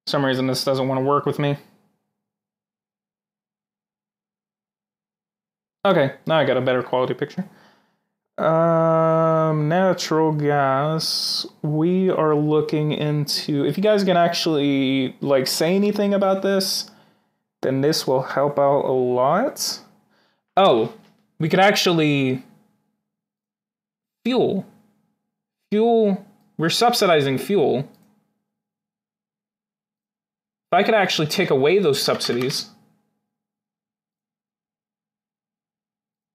For some reason this doesn't want to work with me. Okay, now I got a better quality picture. Natural gas. We are looking into, if you guys can actually say anything about this, then this will help out a lot. Oh, we could actually fuel. We're subsidizing fuel. If I could actually take away those subsidies,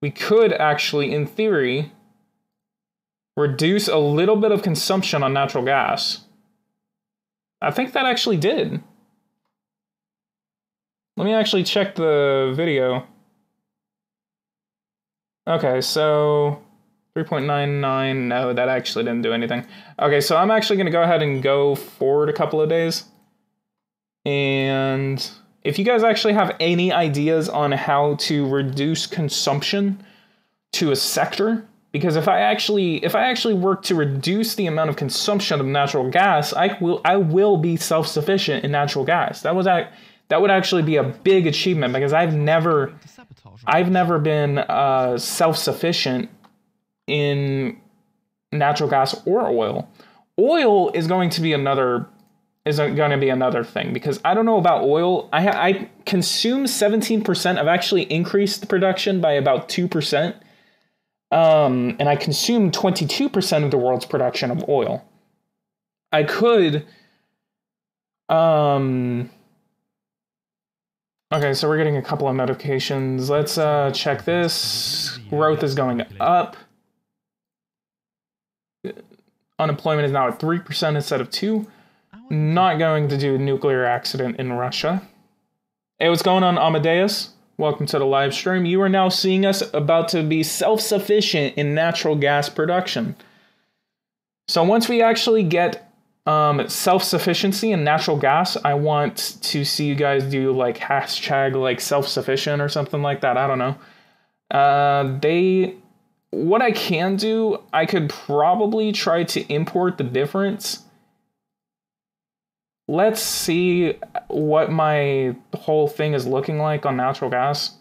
we could actually, in theory, reduce a little bit of consumption on natural gas. I think that actually did. Let me actually check the video. Okay, so 3.99, no, that actually didn't do anything. Okay, so I'm actually going to go ahead and go forward a couple of days. And if you guys actually have any ideas on how to reduce consumption to a sector, because if I actually work to reduce the amount of consumption of natural gas, I will be self-sufficient in natural gas. That would actually be a big achievement, because I've never been self-sufficient in natural gas or oil. Oil is going to be another thing, because I don't know about oil. I consume 17%. I've actually increased the production by about 2%. And I consume 22% of the world's production of oil. I could, okay, so we're getting a couple of notifications. Let's check this. Growth is going up. unemployment is now at 3% instead of 2%. Not going to do a nuclear accident in Russia. Hey, what's going on, Amadeus? Welcome to the live stream. You are now seeing us about to be self-sufficient in natural gas production. So once we actually get self-sufficiency in natural gas, I want to see you guys do like hashtag like self-sufficient or something like that. I don't know. What I can do, I could probably try to import the difference. Let's see what my whole thing is looking like on natural gas.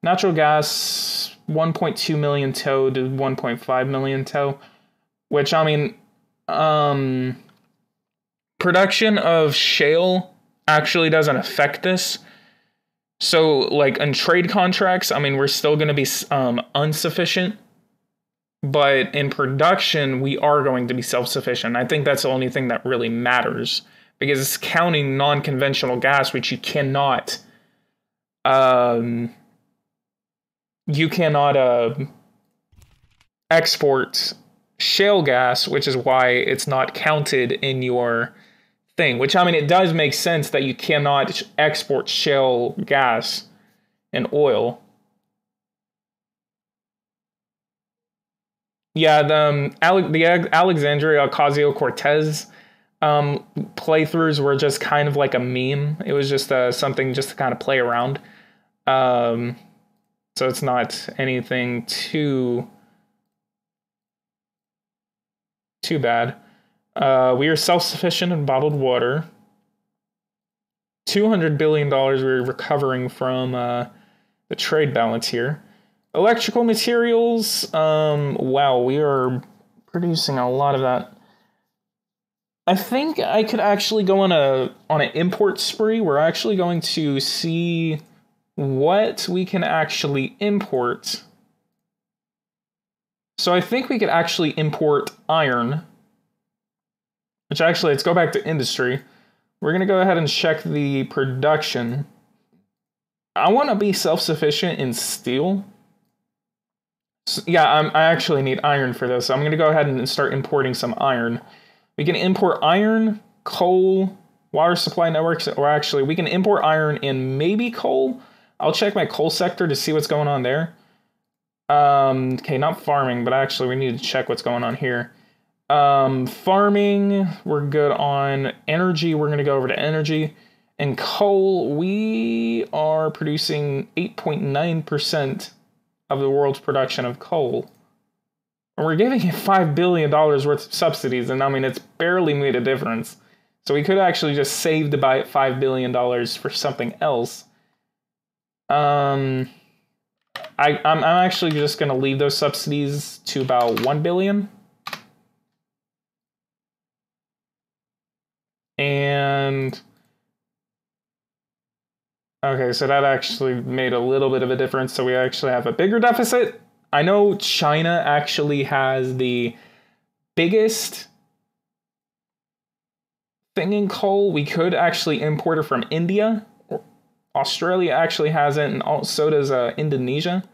Natural gas, 1.2 million tow to 1.5 million tow, which, I mean, production of shale actually doesn't affect this. So, like, in trade contracts, I mean, we're still going to be insufficient. But in production, we are going to be self-sufficient. I think that's the only thing that really matters. Because it's counting non-conventional gas, which you cannot export shale gas, which is why it's not counted in your thing. Which, I mean, it does make sense that you cannot export shale gas and oil. Yeah, the Alexandria Ocasio-Cortez playthroughs were just kind of like a meme. It was just something just to kind of play around. So it's not anything too bad. We are self-sufficient in bottled water. $200 billion we're recovering from the trade balance here. Electrical materials, wow, we are producing a lot of that. I think I could actually go on an import spree. We're actually going to see what we can actually import. So I think we could actually import iron. Which actually, let's go back to industry. We're going to go ahead and check the production. I want to be self-sufficient in steel. So, yeah, I actually need iron for this. So I'm going to go ahead and start importing some iron. We can import iron, coal, water supply networks, or actually we can import iron and maybe coal. I'll check my coal sector to see what's going on there. Okay, not farming, but actually we need to check what's going on here. Farming, we're good on. Energy, we're going to go over to energy. And coal, we are producing 8.9% of the world's production of coal. And we're giving it $5 billion worth of subsidies, and I mean, it's barely made a difference. So we could actually just save the $5 billion for something else. I'm actually just going to leave those subsidies to about $1 billion. And okay, so that actually made a little bit of a difference. So we actually have a bigger deficit. I know China actually has the biggest thing in coal. We could actually import it from India. Australia actually has it, and so does Indonesia.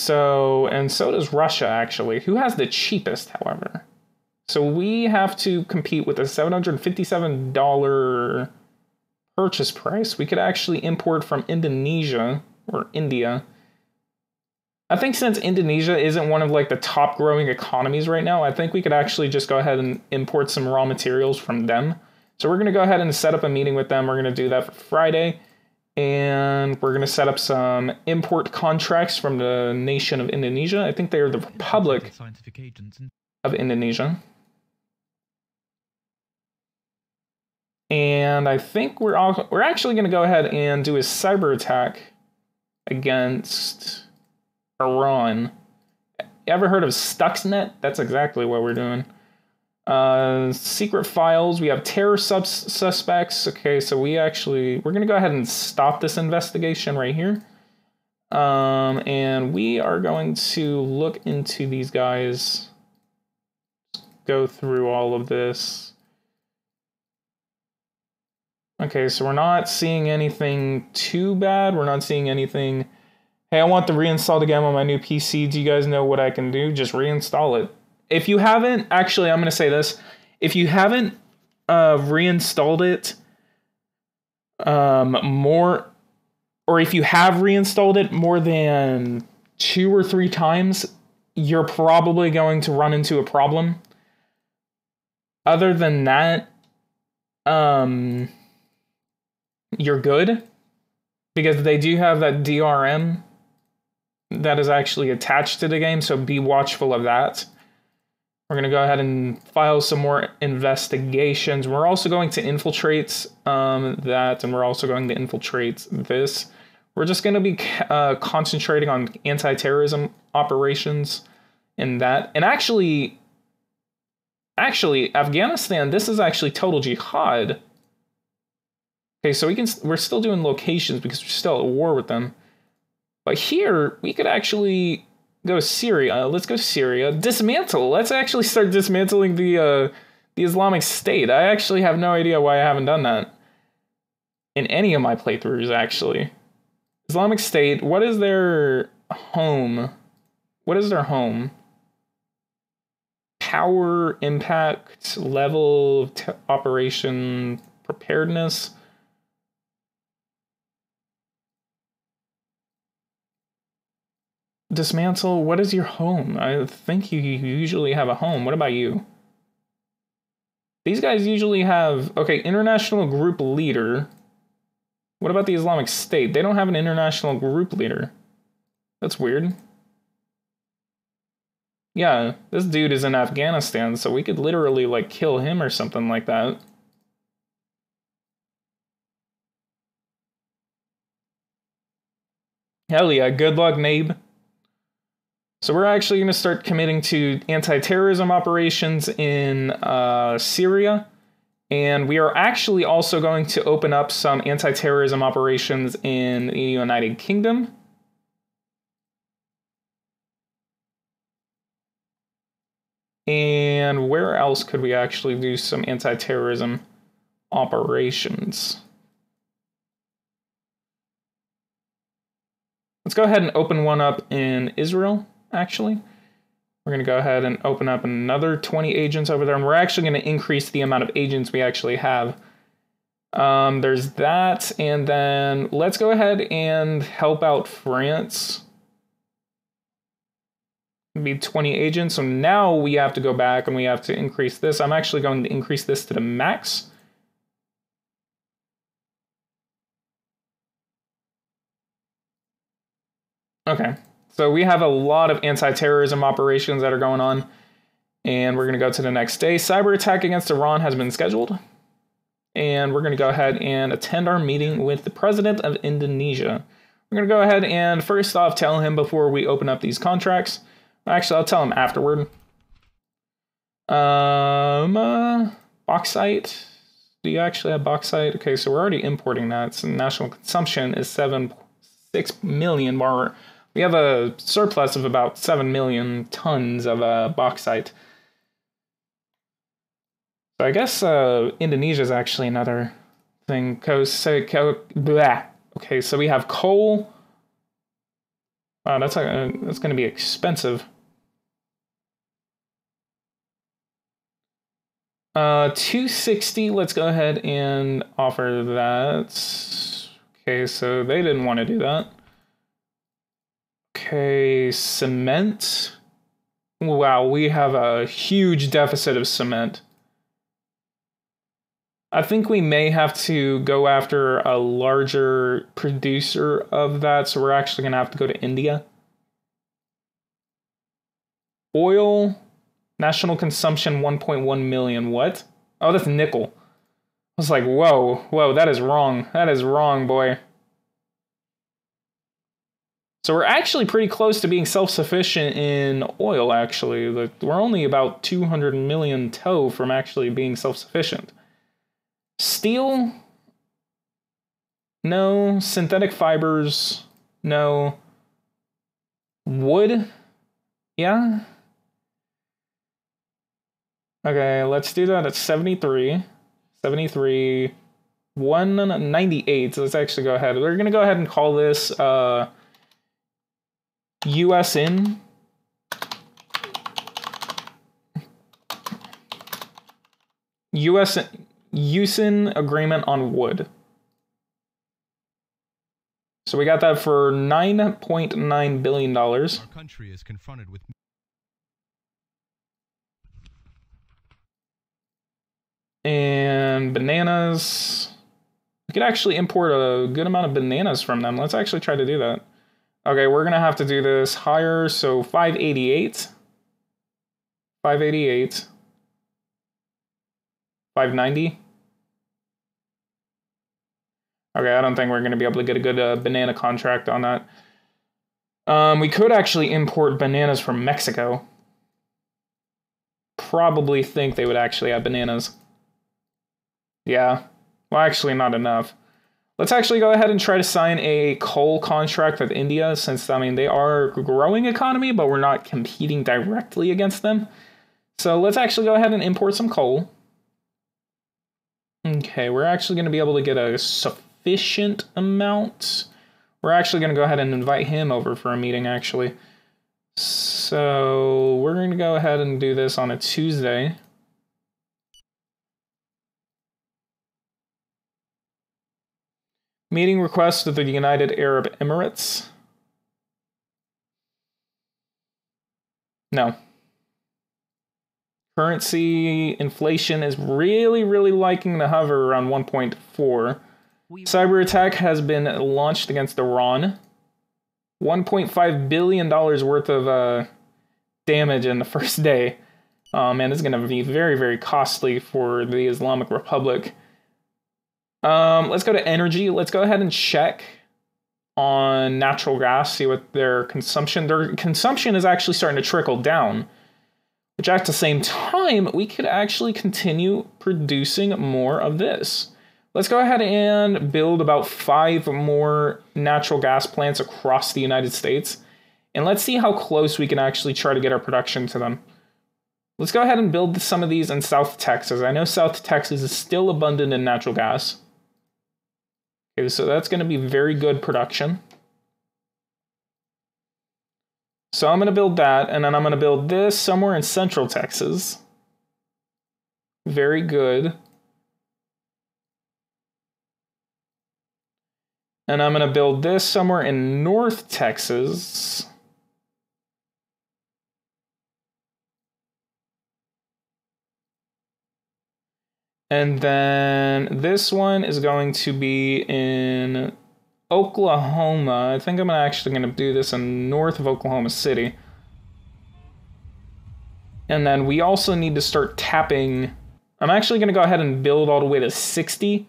And so does Russia, actually. Who has the cheapest, however? So we have to compete with a $757 purchase price. We could actually import from Indonesia. Or India. I think since Indonesia isn't one of like the top growing economies right now, I think we could actually just go ahead and import some raw materials from them. So we're going to go ahead and set up a meeting with them. We're going to do that for Friday. And we're going to set up some import contracts from the nation of Indonesia. I think they are the Republic of Indonesia. And I think we're actually going to go ahead and do a cyber attack against Iran. Ever heard of Stuxnet? That's exactly what we're doing. Secret files. We have terror suspects. Okay, so we're going to go ahead and stop this investigation right here. And we are going to look into these guys. Go through all of this. Okay, so we're not seeing anything too bad. We're not seeing anything. Hey, I want to reinstall the game on my new PC. Do you guys know what I can do? Just reinstall it. if you haven't, actually, I'm going to say this. If you haven't reinstalled it or if you have reinstalled it more than 2 or 3 times, you're probably going to run into a problem. Other than that, you're good, because they do have that DRM that is actually attached to the game, so be watchful of that. We're going to go ahead and file some more investigations. We're also going to infiltrate that, and we're also going to infiltrate this. We're just going to be concentrating on anti-terrorism operations in that. And actually, Afghanistan, this is actually total jihad. Okay, so we're still doing locations because we're still at war with them. But here, we could actually go Syria. Let's go Syria. Dismantle. Let's actually start dismantling the Islamic State. I actually have no idea why I haven't done that in any of my playthroughs, actually. Islamic State, what is their home? What is their home? Power, impact, level, operation, preparedness. Dismantle, what is your home? I think you usually have a home. What about you? These guys usually have... Okay, international group leader. What about the Islamic State? They don't have an international group leader. That's weird. Yeah, this dude is in Afghanistan, so we could literally, like, kill him or something like that. Hell yeah, good luck, Nabe. So we're actually going to start committing to anti-terrorism operations in Syria. And we are actually also going to open up some anti-terrorism operations in the United Kingdom. And where else could we actually do some anti-terrorism operations? Let's go ahead and open one up in Israel, actually. We're going to go ahead and open up another 20 agents over there, and we're actually going to increase the amount of agents we actually have. There's that, and then let's go ahead and help out France. Be 20 agents, so now we have to go back and we have to increase this. I'm actually going to increase this to the max. Okay, so we have a lot of anti-terrorism operations that are going on, and we're going to go to the next day. Cyber attack against Iran has been scheduled, and we're going to go ahead and attend our meeting with the president of Indonesia. We're going to go ahead and first off tell him before we open up these contracts. Actually, I'll tell him afterward. Bauxite. Do you actually have bauxite? Okay, so we're already importing that. So national consumption is 6 million more. We have a surplus of about 7 million tons of bauxite. So I guess Indonesia is actually another thing. Okay, so we have coal. Wow, that's going to be expensive. 260, let's go ahead and offer that. Okay, so they didn't want to do that. Okay, cement. Wow, we have a huge deficit of cement. I think we may have to go after a larger producer of that, so we're actually going to have to go to India. Oil. National consumption 1.1 million. What? Oh, that's nickel. I was like, whoa, that is wrong. That is wrong, boy. So we're actually pretty close to being self-sufficient in oil, actually. We're only about 200 million tow from actually being self-sufficient. Steel? No. Synthetic fibers? No. Wood? Yeah. Okay, let's do that at 73. 73. 198. So let's actually go ahead. We're going to go ahead and call this US in. U.S. USIN agreement on wood. So we got that for $9.9 billion. Our country is confronted with And bananas. We could actually import a good amount of bananas from them. Let's actually try to do that. Okay, we're going to have to do this higher. So 588. 588. 590. Okay, I don't think we're going to be able to get a good banana contract on that. We could actually import bananas from Mexico. Probably think they would actually have bananas. Yeah. Well, actually not enough. Let's actually go ahead and try to sign a coal contract with India, since, I mean, they are a growing economy, but we're not competing directly against them. So let's actually go ahead and import some coal. Okay, we're actually going to be able to get a sufficient amount. We're actually going to go ahead and invite him over for a meeting, actually. So we're going to go ahead and do this on a Tuesday. Meeting request with the United Arab Emirates. No. Currency inflation is really, really liking to hover around 1.4. Cyber attack has been launched against Iran. $1.5 billion worth of damage in the first day. And it's going to be very, very costly for the Islamic Republic. Let's go to energy. Let's go ahead and check on natural gas, see what their consumption... Their consumption is actually starting to trickle down. Which at the same time, we could actually continue producing more of this. Let's go ahead and build about 5 more natural gas plants across the United States. And let's see how close we can actually try to get our production to them. Let's go ahead and build some of these in South Texas. I know South Texas is still abundant in natural gas. Okay, so that's going to be very good production. So I'm going to build that, and then I'm going to build this somewhere in Central Texas. Very good. And I'm going to build this somewhere in North Texas. And then this one is going to be in Oklahoma. I think I'm actually going to do this in north of Oklahoma City. And then we also need to start tapping. I'm actually going to go ahead and build all the way to 60.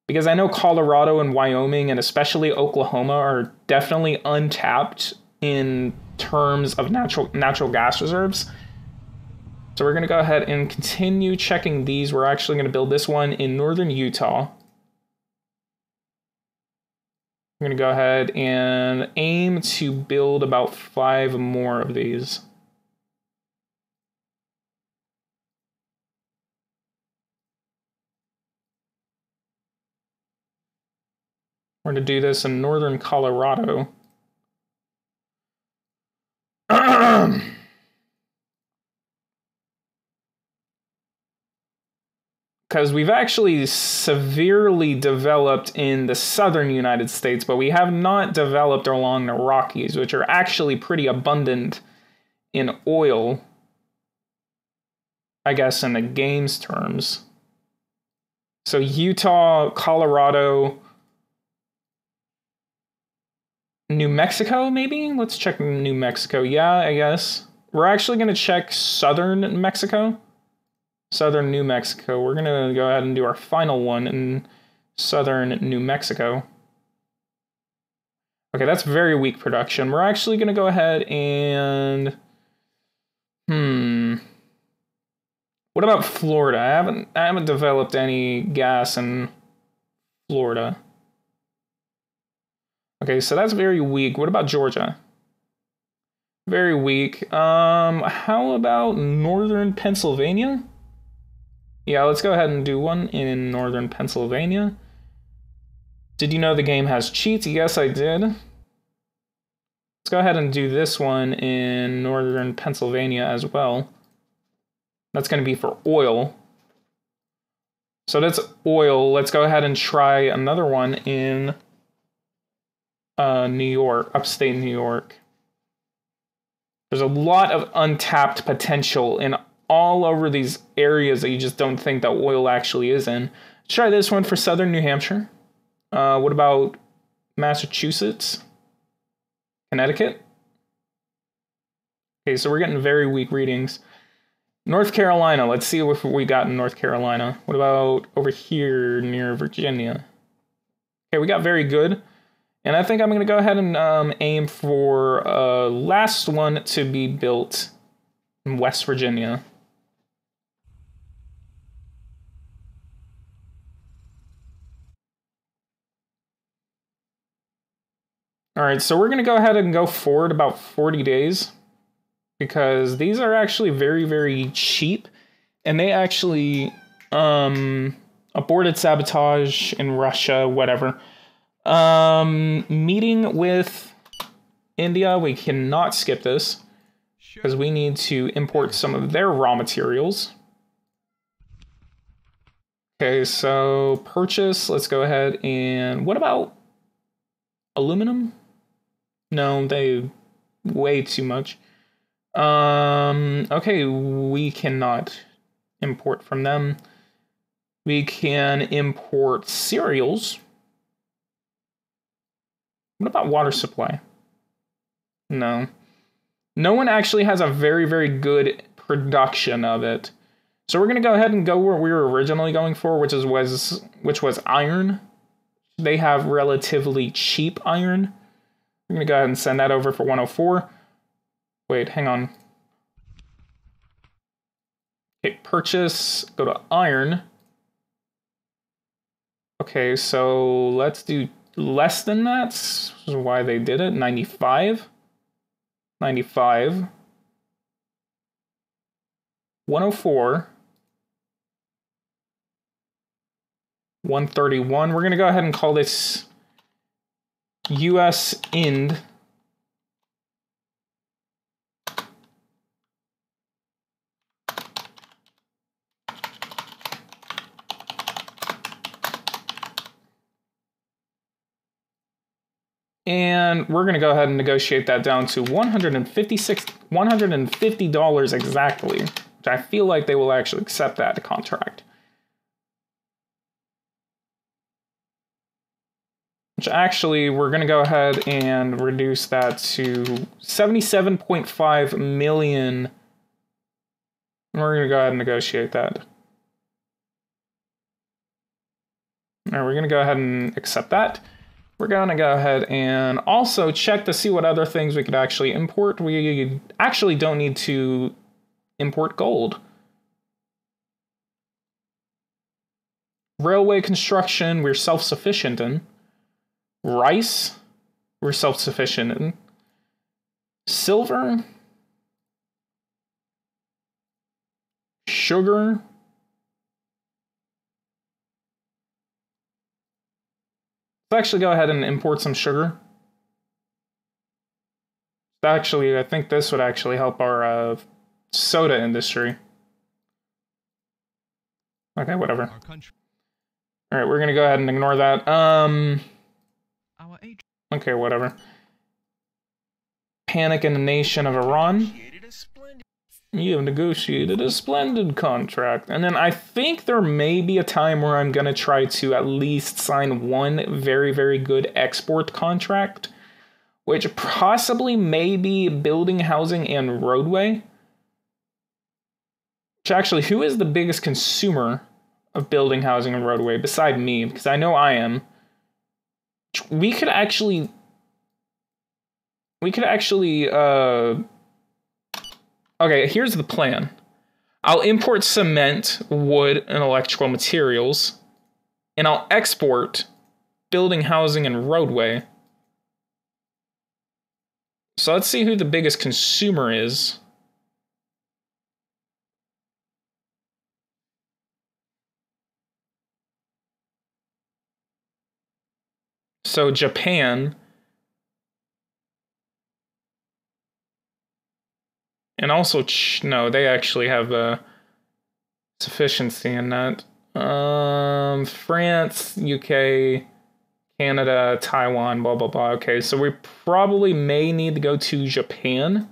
Because I know Colorado and Wyoming and especially Oklahoma are definitely untapped in terms of natural gas reserves. So we're going to go ahead and continue checking these. We're actually going to build this one in northern Utah. We're going to go ahead and aim to build about 5 more of these. We're going to do this in northern Colorado. Because we've actually severely developed in the southern United States, but we have not developed along the Rockies, which are actually pretty abundant in oil, I guess, in the game's terms. So Utah, Colorado, New Mexico, maybe? Let's check New Mexico. Yeah, I guess. We're actually going to check southern Mexico. Southern New Mexico. We're going to go ahead and do our final one in southern New Mexico. Okay, that's very weak production. We're actually going to go ahead and... What about Florida? I haven't developed any gas in Florida. Okay, so that's very weak. What about Georgia? Very weak. How about northern Pennsylvania? Yeah, let's go ahead and do one in northern Pennsylvania. Did you know the game has cheats? Yes, I did. Let's go ahead and do this one in northern Pennsylvania as well. That's going to be for oil. So that's oil. Let's go ahead and try another one in New York, upstate New York. There's a lot of untapped potential in all over these areas that you just don't think that oil actually is in. Let's try this one for southern New Hampshire. What about Massachusetts? Connecticut? Okay, so we're getting very weak readings. North Carolina, let's see what we got in North Carolina. What about over here near Virginia? Okay, we got very good. And I think I'm going to go ahead and aim for last one to be built in West Virginia. All right, so we're going to go ahead and go forward about 40 days because these are actually very, very cheap. And they actually aborted sabotage in Russia, whatever. Meeting with India, we cannot skip this because we need to import some of their raw materials. Okay, so purchase, let's go ahead and what about aluminum? No, they way too much. Okay, we cannot import from them. We can import cereals. What about water supply? No. No one actually has a very, very good production of it. So we're going to go ahead and go where we were originally going for, which was iron. They have relatively cheap iron. We're going to go ahead and send that over for 104. Wait, hang on. Okay, purchase, go to iron. Okay, so let's do less than that. This is why they did it. 95. 95. 104. 131. We're going to go ahead and call this US Ind. And we're going to go ahead and negotiate that down to $150 exactly, which I feel like they will actually accept that contract. Which actually, we're going to go ahead and reduce that to 77.5 million. And we're going to go ahead and negotiate that. All right, we're going to go ahead and accept that. We're going to go ahead and also check to see what other things we could actually import. We actually don't need to import gold. Railway construction, we're self-sufficient in. Rice, we're self-sufficient in. Silver. Sugar. Let's actually go ahead and import some sugar. Actually, I think this would actually help our soda industry. Okay, whatever. All right, we're going to go ahead and ignore that. Okay, whatever. Panic in the nation of Iran. You have negotiated a splendid contract. And then I think there may be a time where I'm going to try to at least sign one very, very good export contract, which possibly may be building, housing, and roadway. Which actually, who is the biggest consumer of building, housing, and roadway beside me? Because I know I am. We could actually... Okay, here's the plan. I'll import cement, wood, and electrical materials, and I'll export building, housing, and roadway. So let's see who the biggest consumer is. So Japan. And also, no, they actually have sufficiency in that. France, UK, Canada, Taiwan, blah, blah, blah. Okay, so we probably may need to go to Japan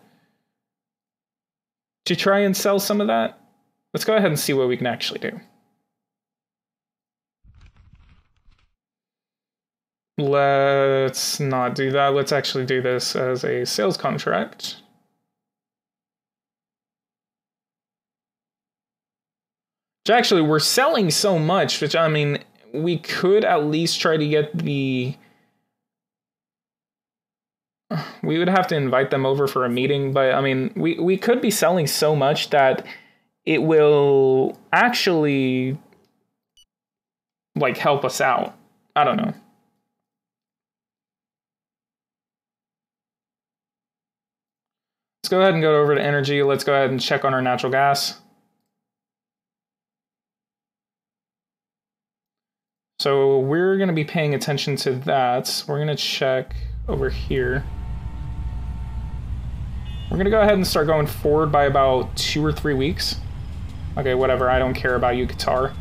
to try and sell some of that. Let's go ahead and see what we can actually do. Let's not do that. Let's actually do this as a sales contract. Which actually, we're selling so much, which, I mean, we could at least try to get the... We would have to invite them over for a meeting, but, I mean, we could be selling so much that it will actually, like, help us out. I don't know. Let's go ahead and go over to energy. Let's go ahead and check on our natural gas. So we're going to be paying attention to that. We're going to check over here. We're going to go ahead and start going forward by about 2 or 3 weeks. Okay, whatever. I don't care about you, Qatar.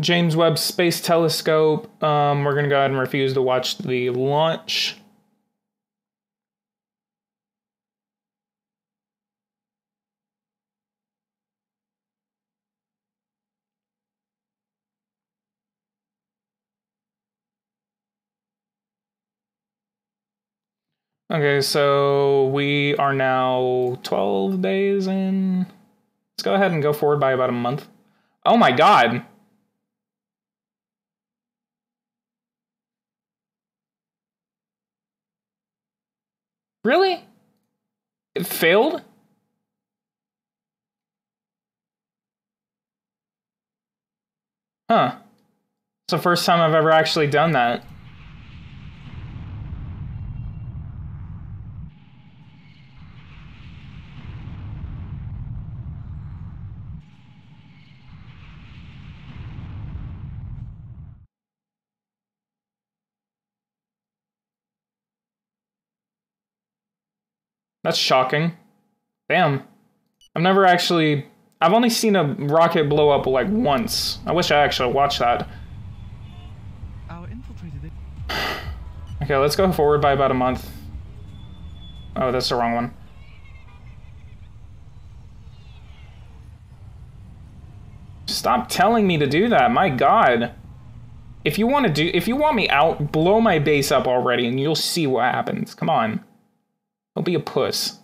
James Webb Space Telescope. We're going to go ahead and refuse to watch the launch. Okay, so we are now 12 days in. Let's go ahead and go forward by about a month. Oh my god! Really? It failed? Huh. It's the first time I've ever actually done that. That's shocking. Damn. I've only seen a rocket blow up like once. I wish I actually watched that. Our infiltrated. Okay, let's go forward by about a month. Oh, that's the wrong one. Stop telling me to do that. My god. If you want me out, blow my base up already and you'll see what happens. Come on. Don't be a puss.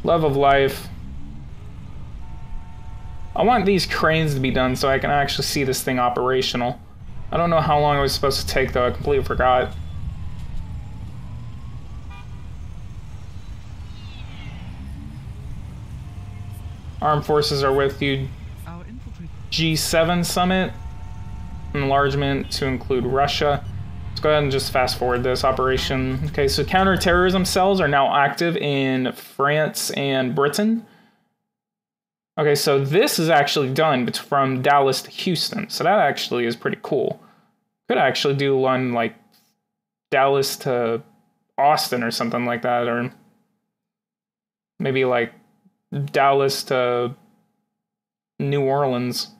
Love of life. I want these cranes to be done so I can actually see this thing operational. I don't know how long it was supposed to take though, I completely forgot. Armed forces are with you. G7 summit. Enlargement to include Russia. Let's go ahead and just fast forward this operation. Okay, so counterterrorism cells are now active in France and Britain. Okay, so this is actually done from Dallas to Houston. So that actually is pretty cool. Could actually do one like Dallas to Austin or something like that, or maybe like Dallas to New Orleans.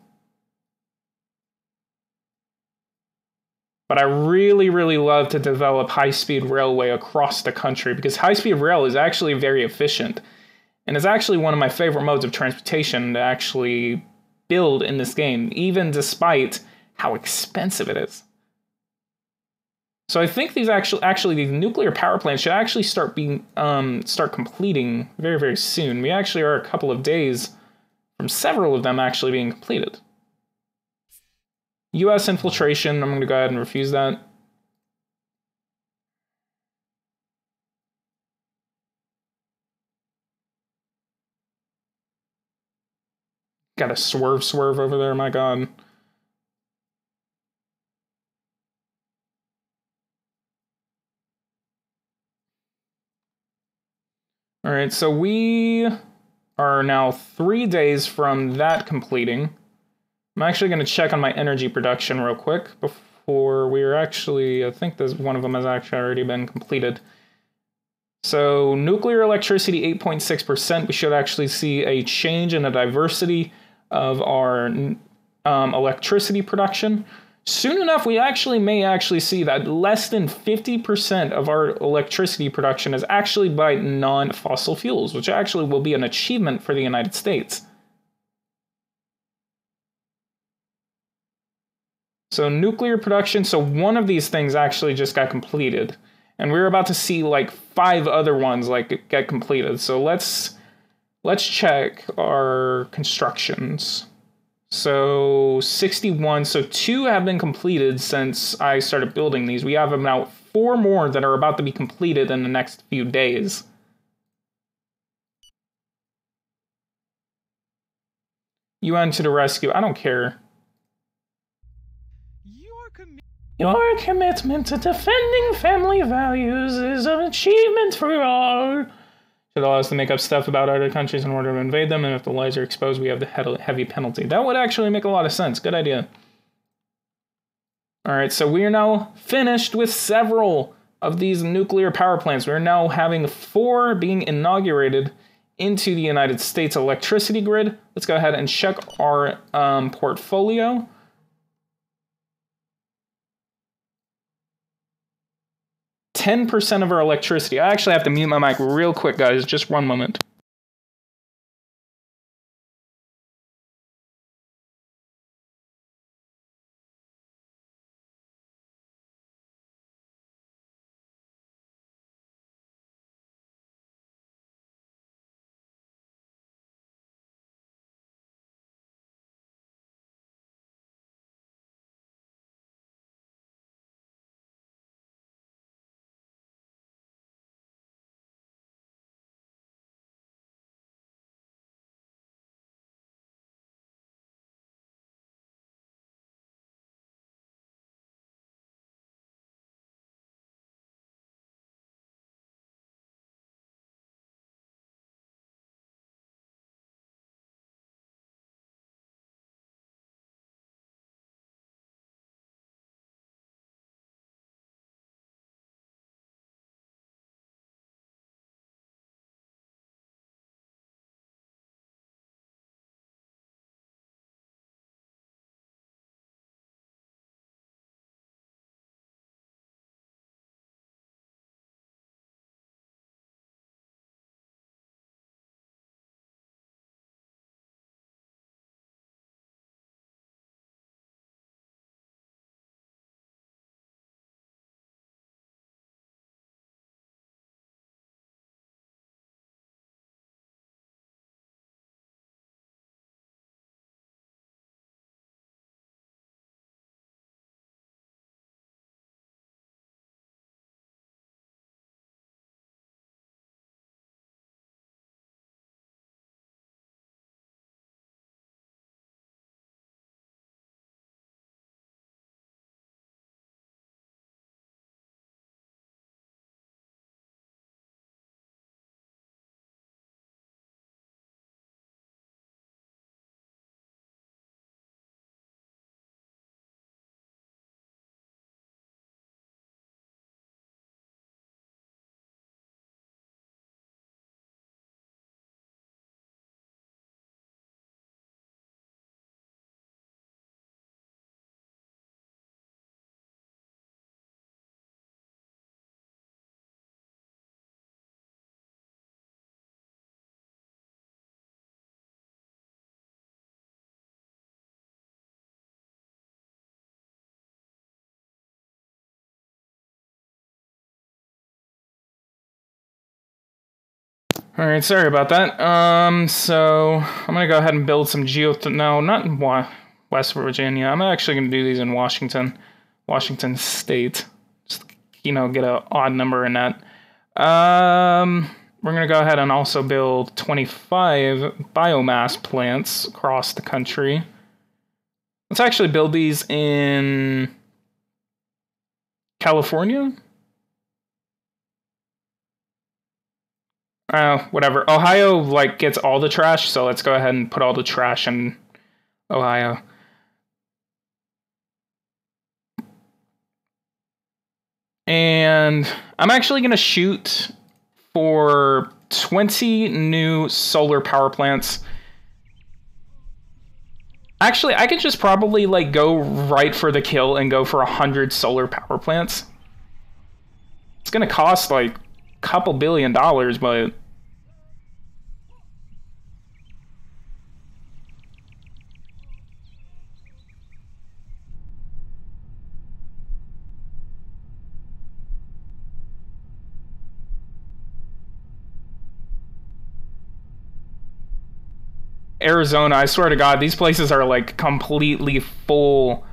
But I really, really love to develop high-speed railway across the country because high-speed rail is actually very efficient. And it's actually one of my favorite modes of transportation to actually build in this game, even despite how expensive it is. So I think these these nuclear power plants should actually start completing very, very soon. We actually are a couple of days from several of them actually being completed. US infiltration, I'm going to go ahead and refuse that. Got a swerve over there, my god. Alright, so we are now 3 days from that completing. I'm actually going to check on my energy production real quick before we're actually... I think this one of them has actually already been completed. So, nuclear electricity, 8.6%. We should actually see a change in the diversity of our electricity production. Soon enough, we may actually see that less than 50% of our electricity production is actually by non-fossil fuels, which actually will be an achievement for the United States. So nuclear production, so one of these things actually just got completed. And we're about to see like 5 other ones like get completed. So let's check our constructions. So 61, so 2 have been completed since I started building these. We have about 4 more that are about to be completed in the next few days. UN to the rescue, I don't care. Your commitment to defending family values is an achievement for all. Should allow us to make up stuff about other countries in order to invade them, and if the lies are exposed, we have the heavy penalty. That would actually make a lot of sense. Good idea. Alright, so we are now finished with several of these nuclear power plants. We're now having 4 being inaugurated into the United States electricity grid. Let's go ahead and check our portfolio. %10 of our electricity. I actually have to mute my mic real quick, guys. Just one moment. Alright, sorry about that. So I'm gonna go ahead and build some no, not in West Virginia. I'm actually gonna do these in Washington State. Just, get an odd number in that. We're we're going to go ahead and also build 25 biomass plants across the country. Let's actually build these in California. Whatever. Ohio, like, gets all the trash, so let's go ahead and put all the trash in Ohio. And I'm actually going to shoot for 20 new solar power plants. Actually, I could just probably, like, go right for the kill and go for 100 solar power plants. It's going to cost, like, a couple $1 billion, but... Arizona, I swear to God, these places are like completely full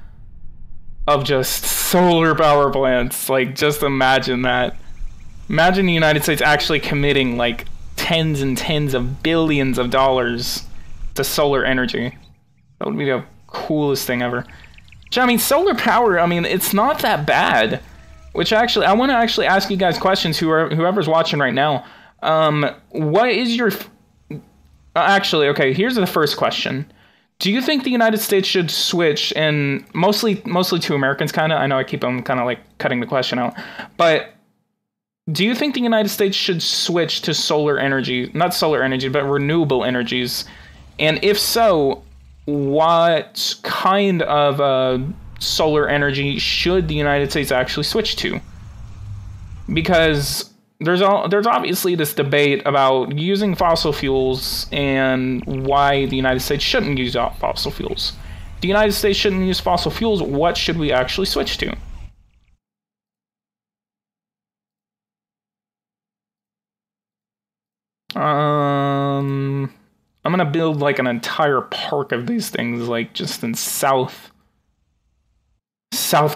of just solar power plants. Like, just imagine that. Imagine the United States actually committing like tens and tens of billions of dollars to solar energy. That would be the coolest thing ever. I mean, solar power, I mean, it's not that bad. Which actually, I want to actually ask you guys questions, whoever's watching right now. What is your... Actually, okay, here's the first question. Do you think the United States should switch, and mostly to Americans, kind of? I know I keep on kind of like cutting the question out. But do you think the United States should switch to solar energy, not solar energy, but renewable energies? And if so, what kind of solar energy should the United States actually switch to? Because... There's obviously this debate about using fossil fuels and why the United States shouldn't use fossil fuels. If the United States shouldn't use fossil fuels, what should we actually switch to? I'm gonna build like an entire park of these things, like just in South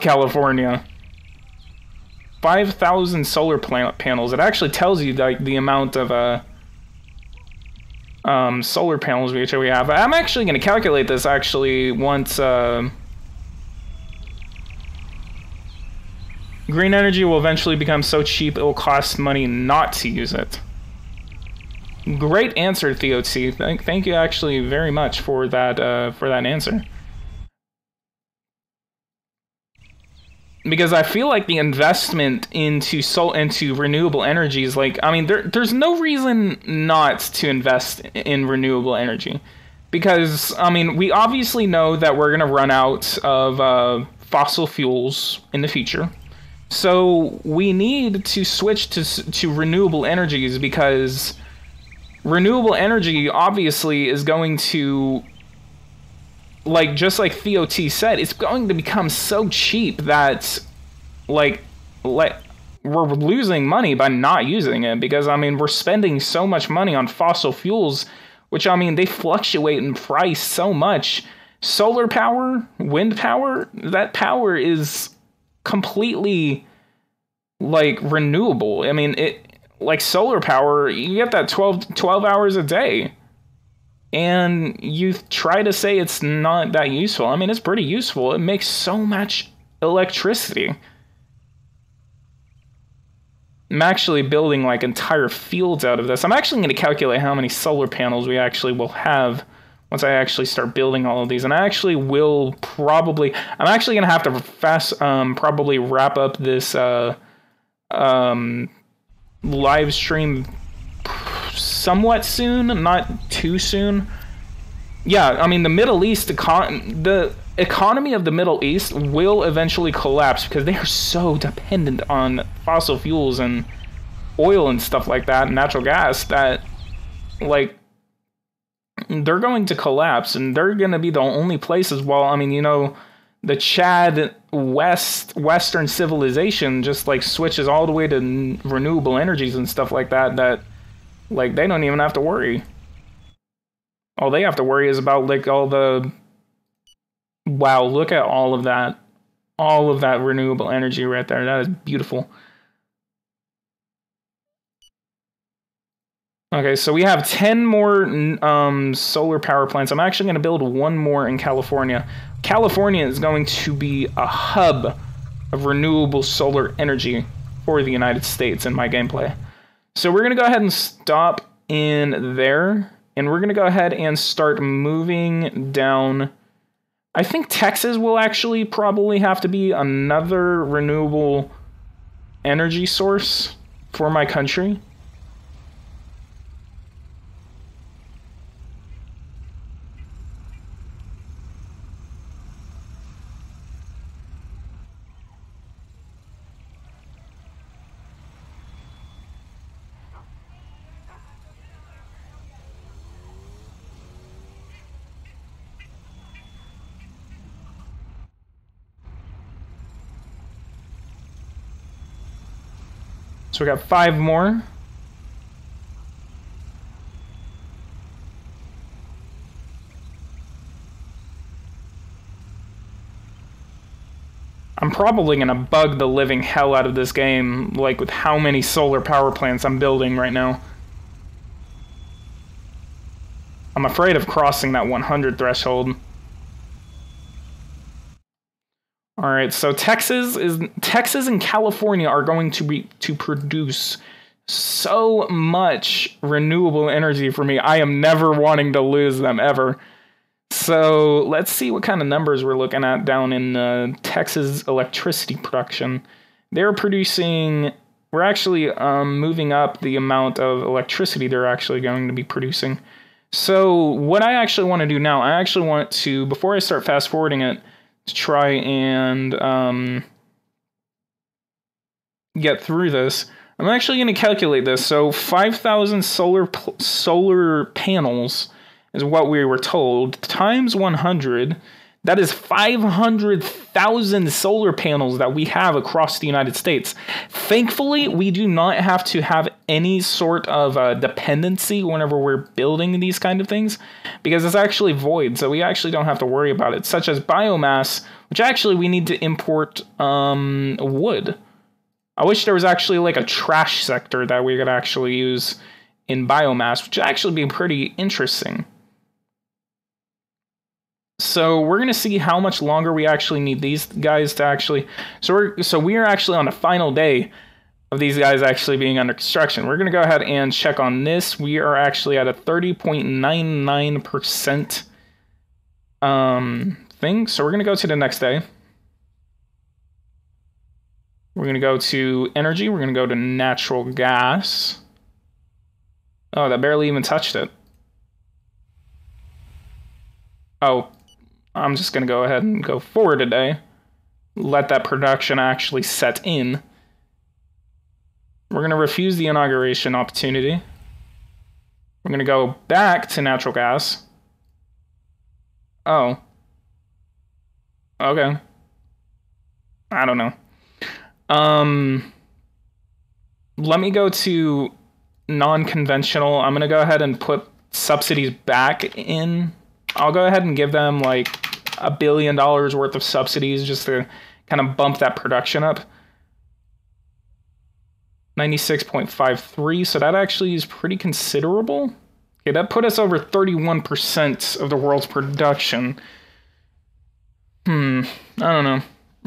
California. 5,000 solar panels. It actually tells you like the amount of solar panels we have. I'm actually going to calculate this actually once green energy will eventually become so cheap it will cost money not to use it. Great answer, Theo T. Thank you actually very much for that answer. Because I feel like the investment into renewable energies, like, I mean, there's no reason not to invest in renewable energy. Because, I mean, we obviously know that we're going to run out of fossil fuels in the future. So we need to switch to renewable energies, because renewable energy obviously is going to... Like, just like Theo T said, it's going to become so cheap that, like, we're losing money by not using it. Because, I mean, we're spending so much money on fossil fuels, which, I mean, they fluctuate in price so much. Solar power, wind power, that power is completely, like, renewable. I mean, like, solar power, you get that 12 hours a day. And you try to say it's not that useful. I mean, it's pretty useful. It makes so much electricity. I'm actually building, like, entire fields out of this. I'm actually going to calculate how many solar panels we actually will have once I actually start building all of these. And I actually will probably... I'm actually going to have to probably wrap up this live stream somewhat soon, not too soon. Yeah, I mean, the Middle East, the economy of the Middle East will eventually collapse because they are so dependent on fossil fuels and oil and stuff like that, and natural gas, that, like, they're going to collapse, and they're going to be the only places. Well, I mean, you know, the Chad Western civilization just, like, switches all the way to renewable energies and stuff like that, like, they don't even have to worry. All they have to worry is about, like, all the... Wow, look at all of that. All of that renewable energy right there. That is beautiful. Okay, so we have 10 more solar power plants. I'm actually going to build one more in California. California is going to be a hub of renewable solar energy for the United States in my gameplay. So we're going to go ahead and stop in there, and we're going to go ahead and start moving down. I think Texas will actually probably have to be another renewable energy source for my country. So we got 5 more. I'm probably going to bug the living hell out of this game, like with how many solar power plants I'm building right now. I'm afraid of crossing that 100 threshold. Alright, so Texas and California are going to produce so much renewable energy for me. I am never wanting to lose them, ever. So let's see what kind of numbers we're looking at down in Texas electricity production. They're producing... We're actually moving up the amount of electricity they're actually going to be producing. So what I actually want to do now, I actually want to, before I start fast forwarding it, to try and get through this, I'm actually going to calculate this. So 5,000 solar panels is what we were told, times 100. That is 500,000 solar panels that we have across the United States. Thankfully, we do not have to have any sort of dependency whenever we're building these kind of things, because it's actually void, so we actually don't have to worry about it, such as biomass, which actually we need to import wood. I wish there was actually like a trash sector that we could actually use in biomass, which would actually be pretty interesting. So we're going to see how much longer we actually need these guys to actually... So we are actually on the final day of these guys actually being under construction. We're going to go ahead and check on this. We are actually at a 30.99% thing. So we're going to go to the next day. We're going to go to energy. We're going to go to natural gas. Oh, that barely even touched it. Oh, I'm just going to go ahead and go forward a day. Let that production actually set in. We're going to refuse the inauguration opportunity. We're going to go back to natural gas. Oh. Okay. I don't know. Let me go to non-conventional. I'm going to go ahead and put subsidies back in. I'll go ahead and give them like $1 billion worth of subsidies just to kind of bump that production up. 96.53, so that actually is pretty considerable. Okay, that put us over 31% of the world's production. I don't know.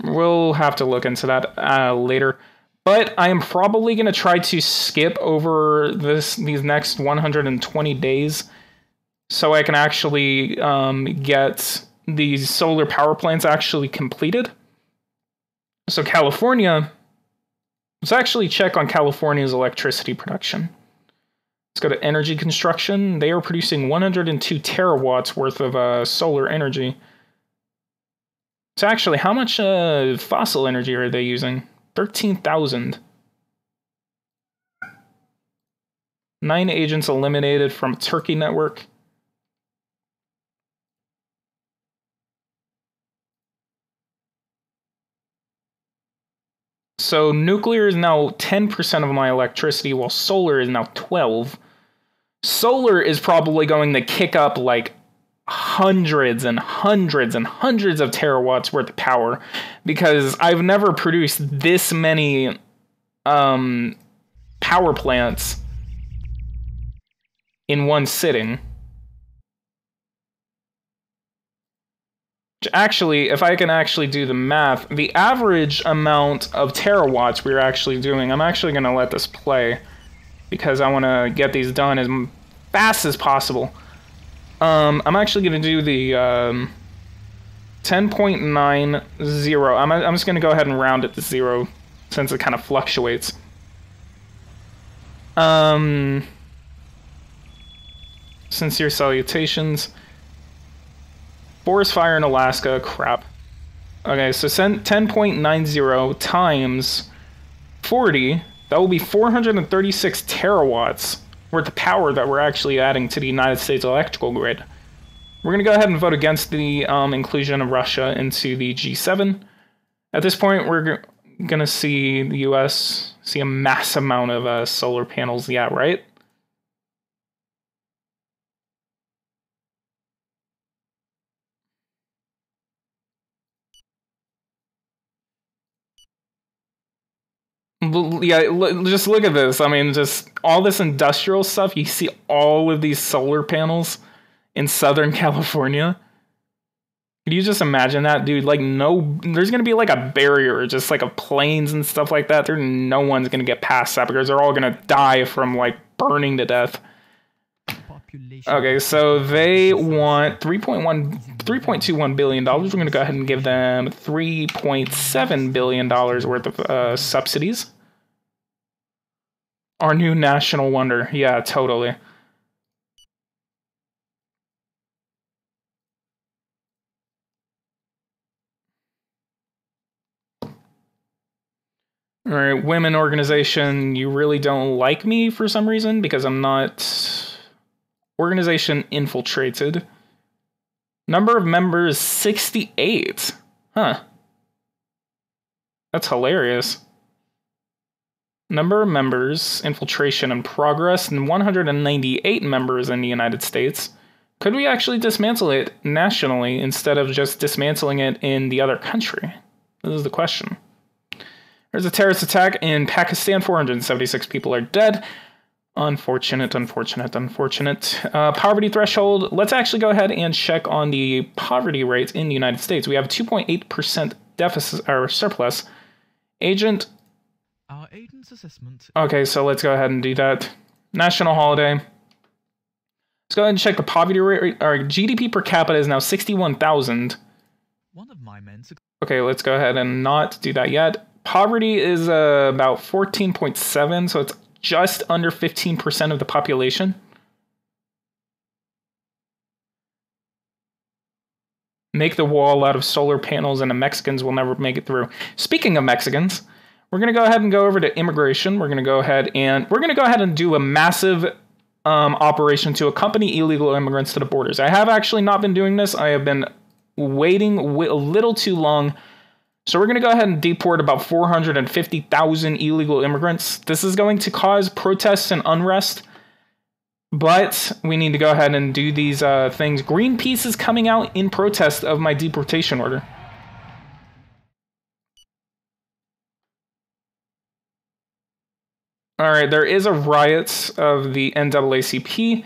We'll have to look into that later. But I am probably going to try to skip over these next 120 days so I can actually get these solar power plants actually completed. So California, let's actually check on California's electricity production. Let's go to energy construction. They are producing 102 terawatts worth of solar energy. So actually, how much fossil energy are they using? 13,000. 9 agents eliminated from Turkey network. So nuclear is now 10% of my electricity, while solar is now 12%. Solar is probably going to kick up like hundreds and hundreds and hundreds of terawatts worth of power, because I've never produced this many power plants in one sitting. Actually, if I can actually do the math, the average amount of terawatts we're actually doing, I'm actually going to let this play because I want to get these done as fast as possible. I'm actually going to do the 10.90. I'm just going to go ahead and round it to 0 since it kind of fluctuates. Sincere salutations. Forest fire in Alaska, crap. Okay, so 10.90 times 40, that will be 436 terawatts worth of power that we're actually adding to the United States electrical grid. We're going to go ahead and vote against the inclusion of Russia into the G7. At this point, we're going to see the US see a mass amount of solar panels. Yeah, right? Yeah, just look at this. I mean, just all this industrial stuff. You see all of these solar panels in Southern California. Could you just imagine that, dude? Like, there's going to be like a barrier, just like of planes and stuff like that. No one's going to get past that because they're all going to die from like burning to death. Okay, so they want $3.21 billion. We're going to go ahead and give them $3.7 billion worth of subsidies. Our new national wonder. Yeah, totally. All right, women organization, you really don't like me for some reason because I'm not... Organization infiltrated. Number of members, 68. Huh. That's hilarious. Number of members, infiltration in progress, and 198 members in the United States. Could we actually dismantle it nationally instead of just dismantling it in the other country? This is the question. There's a terrorist attack in Pakistan. 476 people are dead. Unfortunate. Poverty threshold. Let's actually go ahead and check on the poverty rate in the United States. We have 2.8% deficit or surplus. Agent. Our agent's assessment. Okay, so let's go ahead and do that. National holiday. Let's go ahead and check the poverty rate. Our GDP per capita is now 61,000. One of my men. Okay, let's go ahead and not do that yet. Poverty is about 14.7, so it's just under 15% of the population. Make the wall out of solar panels and the Mexicans will never make it through. Speaking of Mexicans, we're going to go ahead and go over to immigration. We're going to go ahead and do a massive operation to accompany illegal immigrants to the borders. I have actually not been doing this. I have been waiting a little too long. So we're going to go ahead and deport about 450,000 illegal immigrants. This is going to cause protests and unrest, but we need to go ahead and do these things. Greenpeace is coming out in protest of my deportation order. All right, there is a riot of the NAACP.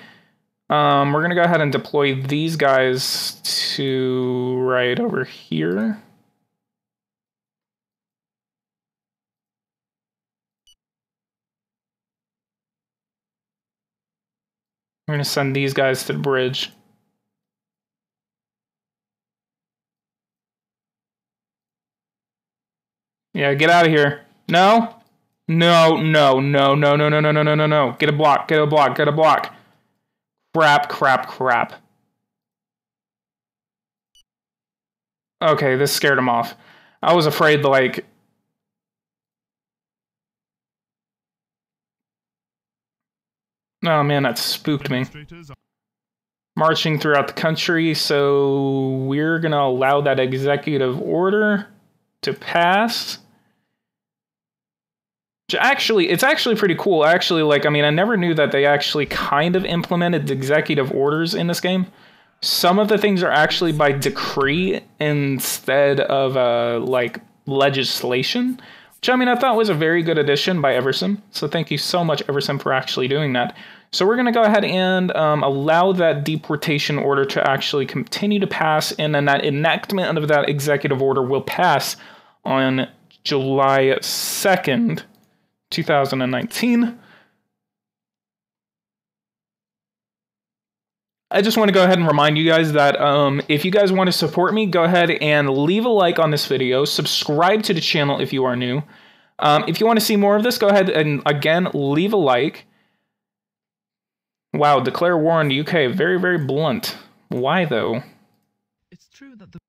We're going to go ahead and deploy these guys to right over here. We're going to send these guys to the bridge. Yeah, get out of here. No? No. Get a block. Crap. Okay, this scared him off. I was afraid, like... Oh man, that spooked me. Marching throughout the country, so we're gonna allow that executive order to pass. Actually, it's actually pretty cool. Actually, like, I mean, I never knew that they actually kind of implemented executive orders in this game. Some of the things are actually by decree instead of, like, legislation. Which, I mean, I thought was a very good addition by Eversim. So thank you so much, Eversim, for actually doing that. So we're going to go ahead and allow that deportation order to actually continue to pass, and then that enactment of that executive order will pass on July 2nd, 2019. I just want to go ahead and remind you guys that if you guys want to support me, go ahead and leave a like on this video. Subscribe to the channel if you are new. If you want to see more of this, go ahead and, again, leave a like. Wow, declare war on the UK. Very, very blunt. Why, though? It's true that the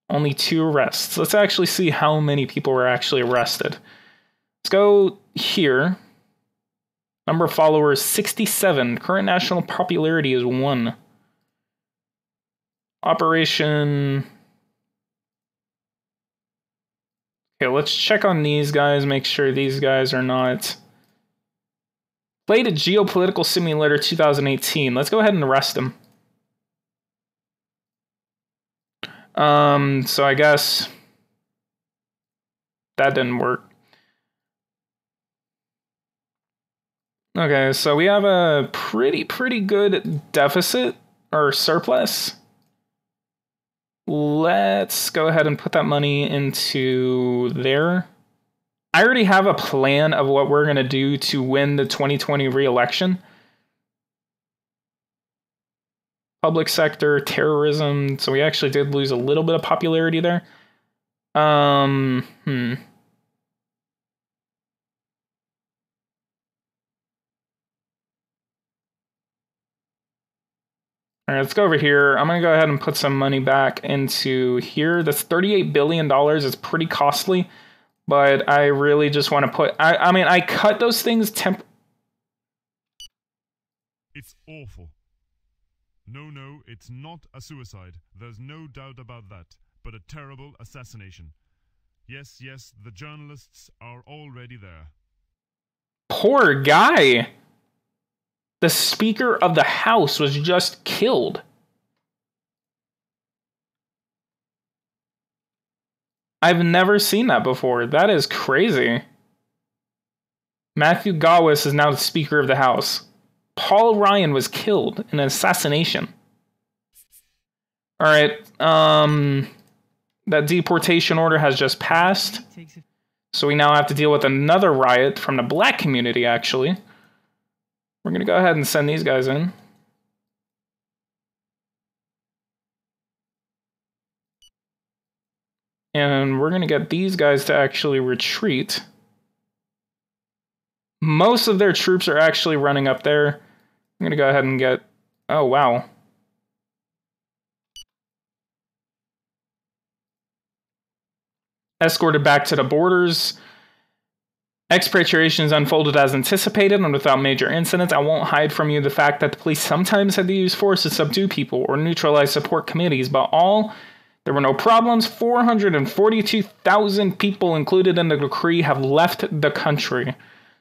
Only 2 arrests. Let's actually see how many people were actually arrested. Let's go here. Number of followers, 67. Current national popularity is 1. Operation... Okay, let's check on these guys, make sure these guys are not... Played a Geopolitical Simulator 2018. Let's go ahead and arrest him. So I guess... that didn't work. Okay, so we have a pretty good deficit, or surplus. Let's go ahead and put that money into there. I already have a plan of what we're going to do to win the 2020 re-election. Public sector, terrorism, so we actually did lose a little bit of popularity there. All right, let's go over here. I'm going to go ahead and put some money back into here. That's $38 billion. It's pretty costly, but I really just want to put... I mean, I cut those things It's awful. No, it's not a suicide. There's no doubt about that. But a terrible assassination. Yes, the journalists are already there. Poor guy. The Speaker of the House was just killed. I've never seen that before. That is crazy. Matthew Gawis is now the Speaker of the House. Paul Ryan was killed in an assassination. All right. That deportation order has just passed. So we now have to deal with another riot from the black community, actually. We're going to go ahead and send these guys in. And we're going to get these guys to actually retreat. Most of their troops are actually running up there. I'm going to go ahead and get... Oh, wow. Escorted back to the borders. Expatriations unfolded as anticipated and without major incidents. I won't hide from you the fact that the police sometimes had to use force to subdue people or neutralize support committees, but there were no problems. 442,000 people included in the decree have left the country.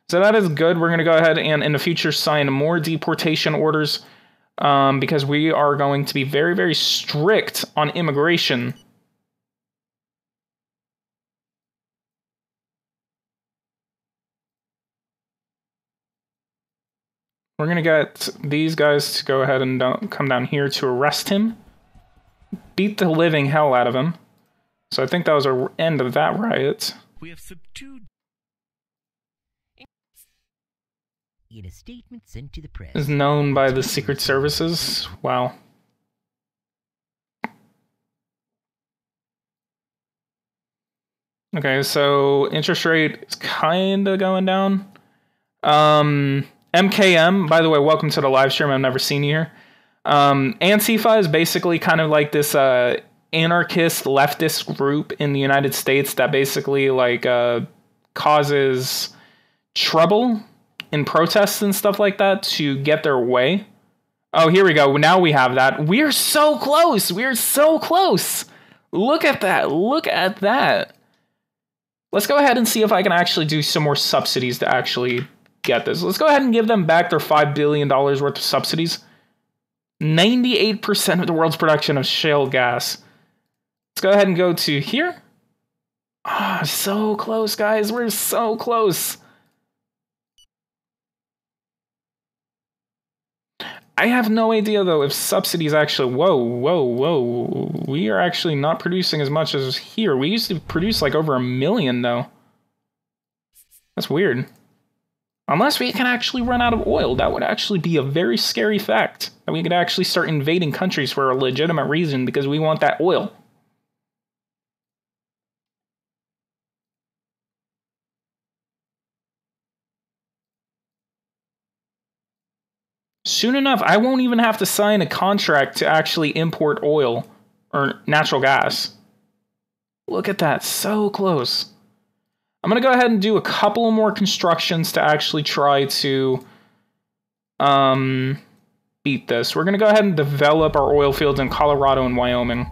So that is good. We're going to go ahead and in the future sign more deportation orders because we are going to be very, very strict on immigration. We're going to get these guys to go ahead and come down here to arrest him. Beat the living hell out of him. So I think that was our end of that riot. We have subdued. In a statement sent to the press. Is known by the Secret Services. Wow. Okay, so interest rate is kind of going down. MKM, by the way, welcome to the live stream. I've never seen you here. Antifa is basically kind of like this anarchist leftist group in the United States that basically like causes trouble in protests and stuff like that to get their way. Oh, here we go. Now we have that. We're so close. We're so close. Look at that. Look at that. Let's go ahead and see if I can actually do some more subsidies to actually get this. Let's go ahead and give them back their $5 billion worth of subsidies. 98% of the world's production of shale gas. Let's go ahead and go to here. Ah, so close, guys. We're so close. I have no idea, though, if subsidies actually... Whoa. We are actually not producing as much as here. We used to produce, like, over 1 million, though. That's weird. Unless we can actually run out of oil, that would actually be a very scary fact. That we could actually start invading countries for a legitimate reason because we want that oil. Soon enough, I won't even have to sign a contract to actually import oil or natural gas. Look at that, so close. I'm going to go ahead and do a couple more constructions to actually try to beat this. We're going to go ahead and develop our oil fields in Colorado and Wyoming.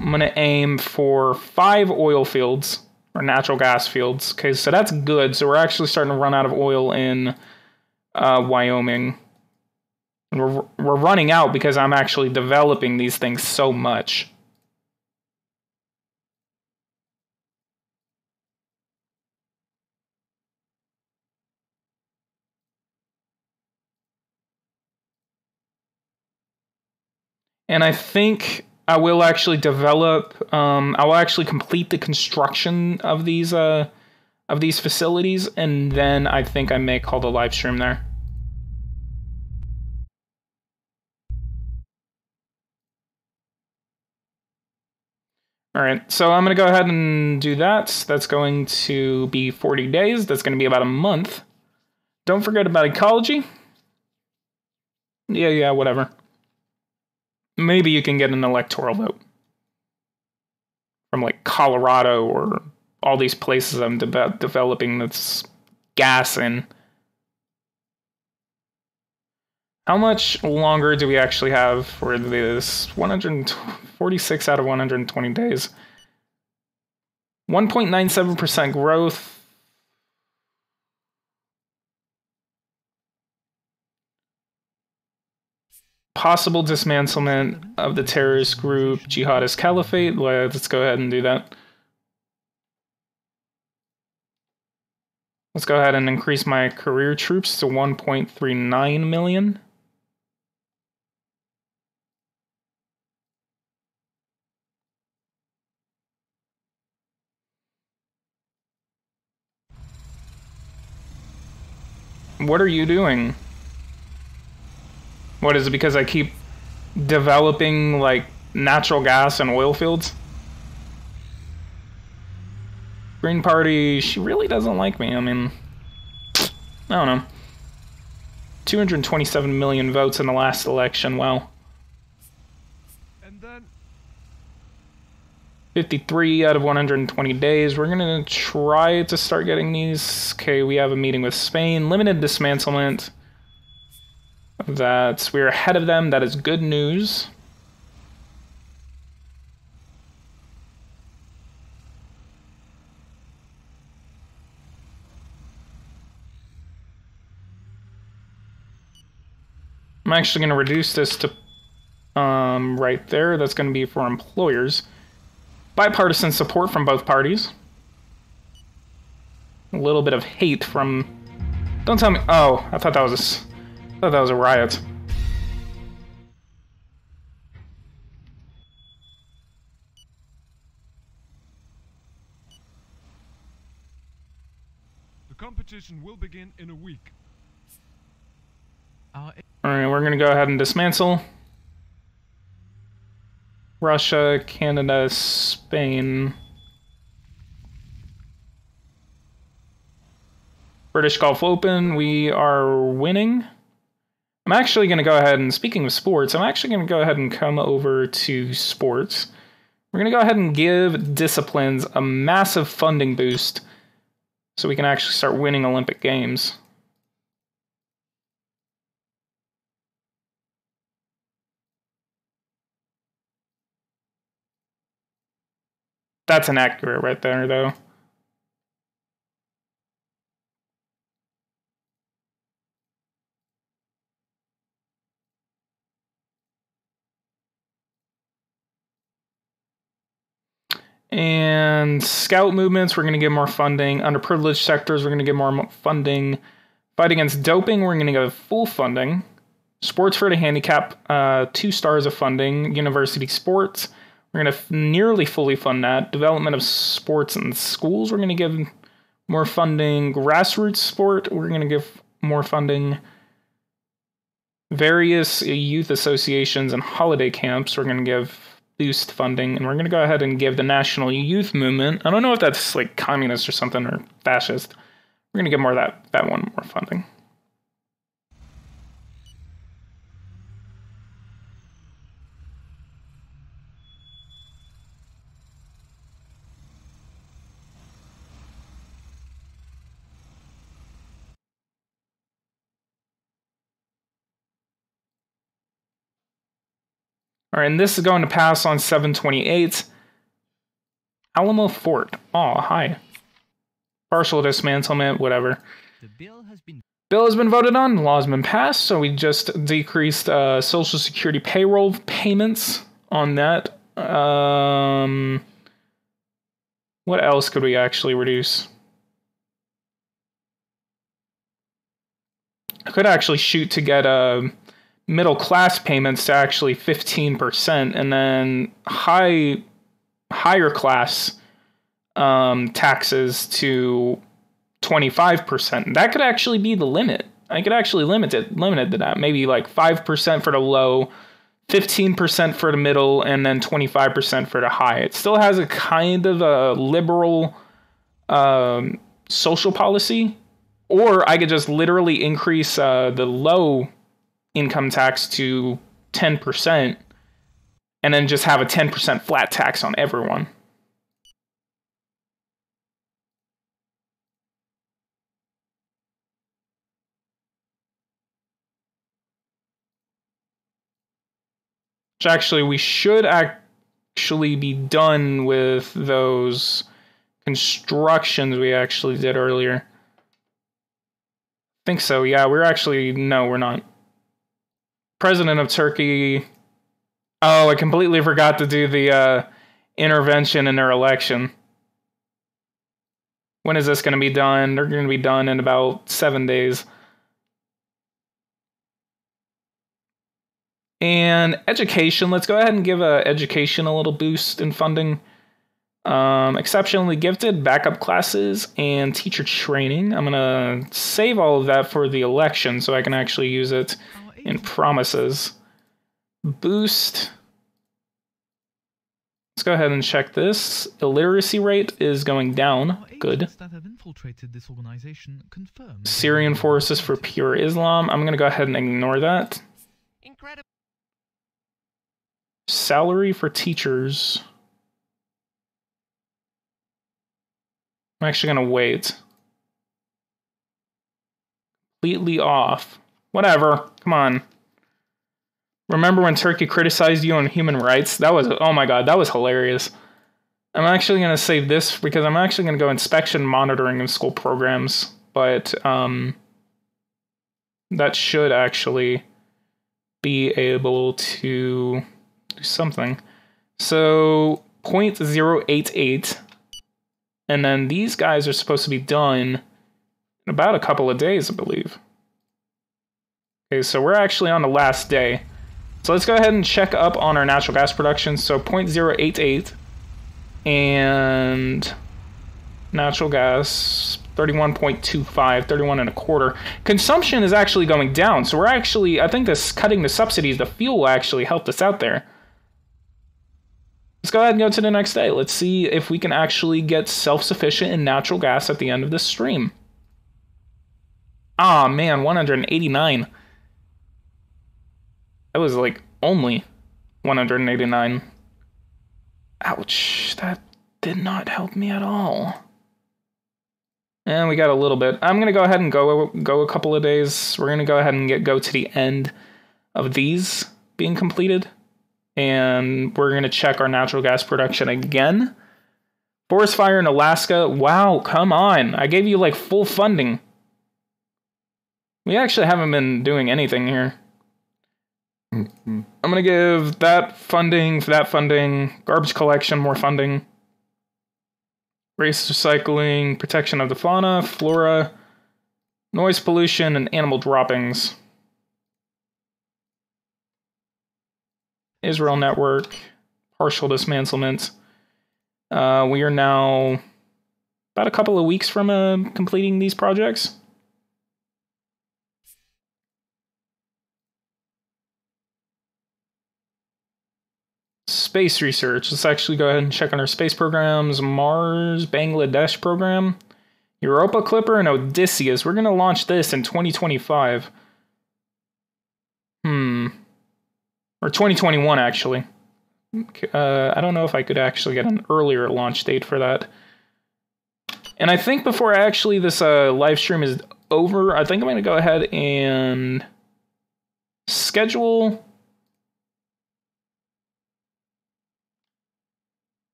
I'm going to aim for 5 oil fields, or natural gas fields. Okay, so that's good. So we're actually starting to run out of oil in Wyoming. And we're running out because I'm actually developing these things so much. And I think I will actually develop, I will actually complete the construction of these facilities, and then I think I may call the live stream there. All right, so I'm going to go ahead and do that. That's going to be 40 days. That's going to be about a month. Don't forget about ecology. Yeah, whatever. Maybe you can get an electoral vote from like Colorado or all these places I'm developing that's gas in. How much longer do we actually have for this? 146 out of 120 days. 1.97% growth. Possible dismantlement of the terrorist group Jihadist Caliphate. Let's go ahead and do that. Let's go ahead and increase my career troops to 1.39 million. What are you doing? What is it, because I keep developing, like, natural gas and oil fields? Green Party, she really doesn't like me. I mean, I don't know. 227 million votes in the last election, wow. And then 53 out of 120 days. We're gonna try to start getting these. Okay, we have a meeting with Spain. Limited dismantlement. We're ahead of them. That is good news. I'm actually going to reduce this to right there. That's going to be for employers. Bipartisan support from both parties. A little bit of hate from... Don't tell me... Oh, I thought that was a riot. the competition will begin in a week. Alright, we're gonna go ahead and dismantle. Russia, Canada, Spain. British Gulf Open, we are winning. I'm actually going to go ahead and, speaking of sports, I'm actually going to go ahead and come over to sports. We're going to go ahead and give disciplines a massive funding boost so we can actually start winning Olympic Games. That's inaccurate right there, though. And scout movements, we're going to give more funding. Underprivileged sectors, we're going to give more funding. Fight against doping, we're going to give full funding. Sports for the handicap, 2 stars of funding. University sports, we're going to nearly fully fund that. Development of sports in schools, we're going to give more funding. Grassroots sport, we're going to give more funding. Various youth associations and holiday camps, we're going to give boost funding. And we're going to go ahead and give the National Youth Movement, I don't know if that's like communist or something or fascist, we're going to give more of that one more funding. All right, and this is going to pass on 7/28. Alamo Fort. Oh, hi. Partial dismantlement, whatever. The bill has been voted on. The law has been passed, so we just decreased Social Security payroll payments on that. What else could we actually reduce? I could actually shoot to get middle class payments to actually 15%, and then higher class taxes to 25%. That could actually be the limit. I could actually limit it to that. Maybe like 5% for the low, 15% for the middle, and then 25% for the high. It still has a kind of a liberal social policy. Or I could just literally increase the low income tax to 10% and then just have a 10% flat tax on everyone. Which actually, we should actually be done with those constructions we actually did earlier. I think so, yeah. No, we're not. President of Turkey. Oh, I completely forgot to do the intervention in their election. When is this going to be done? They're going to be done in about 7 days. And education. Let's go ahead and give education a little boost in funding. Exceptionally gifted, backup classes, and teacher training. I'm going to save all of that for the election so I can actually use it in promises. Boost. Let's go ahead and check this. Illiteracy rate is going down. Good. Syrian forces for pure Islam. I'm going to go ahead and ignore that. Salary for teachers. I'm actually going to wait. Completely off. Whatever. Come on. Remember when Turkey criticized you on human rights? That was, oh my god, that was hilarious. I'm actually going to save this because I'm actually going to go inspection monitoring of school programs. But that should actually be able to do something. So 0.088. And then these guys are supposed to be done in about a couple of days, I believe. Okay, so we're actually on the last day. So let's go ahead and check up on our natural gas production. So 0.088 and natural gas 31.25, 31 and a quarter. Consumption is actually going down. So we're actually, I think this cutting the subsidies, the fuel actually helped us out there. Let's go ahead and go to the next day. Let's see if we can actually get self-sufficient in natural gas at the end of this stream. Ah, man, 189. That was like only 189. Ouch, that did not help me at all. And we got a little bit. I'm going to go ahead and go a couple of days. We're going to go ahead and go to the end of these being completed. And we're going to check our natural gas production again. Forest fire in Alaska. Wow, come on. I gave you like full funding. We actually haven't been doing anything here. I'm going to give that funding, for that funding, garbage collection, more funding. waste recycling, protection of the fauna, flora, noise pollution, and animal droppings. Israel network, partial dismantlement. We are now about a couple of weeks from completing these projects. Space research. Let's actually go ahead and check on our space programs. Mars, Bangladesh program. Europa Clipper and Odysseus. We're going to launch this in 2025. Or 2021, actually. I don't know if I could actually get an earlier launch date for that. And I think before actually this live stream is over, I think I'm going to go ahead and schedule...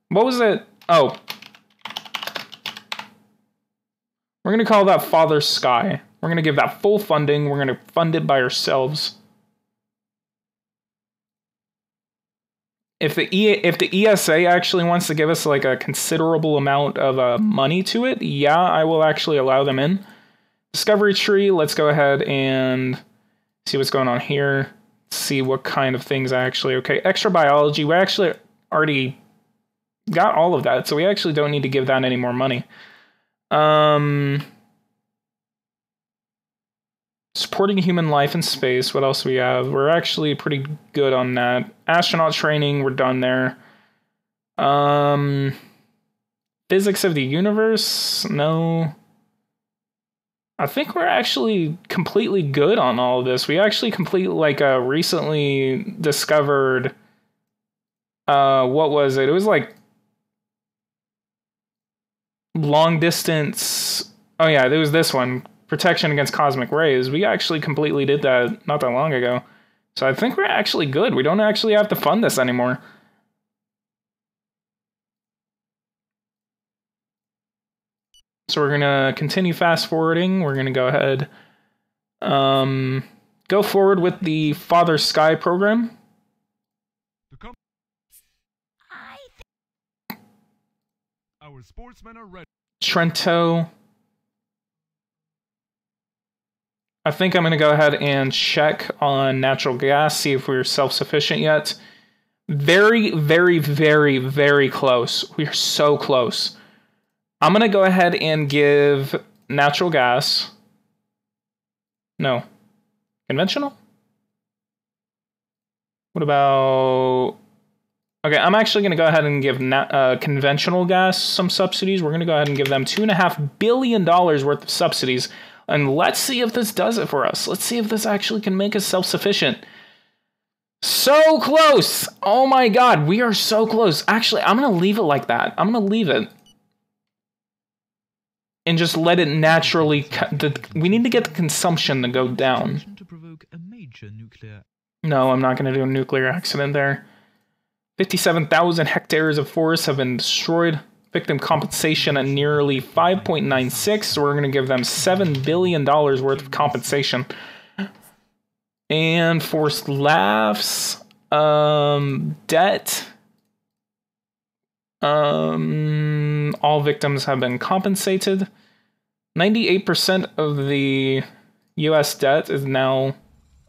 What was it? Oh. We're going to call that Father Sky. We're going to give that full funding. We're going to fund it by ourselves. If the ESA actually wants to give us like a considerable amount of money to it, yeah, I will actually allow them in. Discovery tree, let's go ahead and see what's going on here. See what kind of things actually... Okay, extra biology, we actually already got all of that, so we actually don't need to give that any more money. Supporting human life in space, what else do we have? We're actually pretty good on that. Astronaut training, we're done there. Physics of the universe, no. I think we're actually completely good on all of this. We actually recently discovered, what was it? It was like long distance. Oh yeah, there was this one, protection against cosmic rays. We actually completely did that not that long ago. So I think we're actually good. We don't actually have to fund this anymore. So we're going to continue fast forwarding. We're going to go ahead, go forward with the Father Sky program. Our sportsmen are ready. Trento. I think I'm going to go ahead and check on natural gas, see if we're self-sufficient yet. Very, very, very, very close. We're so close. I'm going to go ahead and give natural gas. No. Conventional? What about... Okay, I'm actually going to go ahead and give conventional gas some subsidies. We're going to go ahead and give them $2.5 billion worth of subsidies. And let's see if this does it for us. Let's see if this actually can make us self-sufficient. So close! Oh my god, we are so close. Actually, I'm going to leave it like that. I'm going to leave it. And just let it naturally... we need to get the consumption to go down. No, I'm not going to do a nuclear accident there. 57,000 hectares of forests have been destroyed. Victim compensation at nearly 5.96, so we're going to give them $7 billion worth of compensation. And forced laughs, debt. All victims have been compensated. 98% of the US debt is now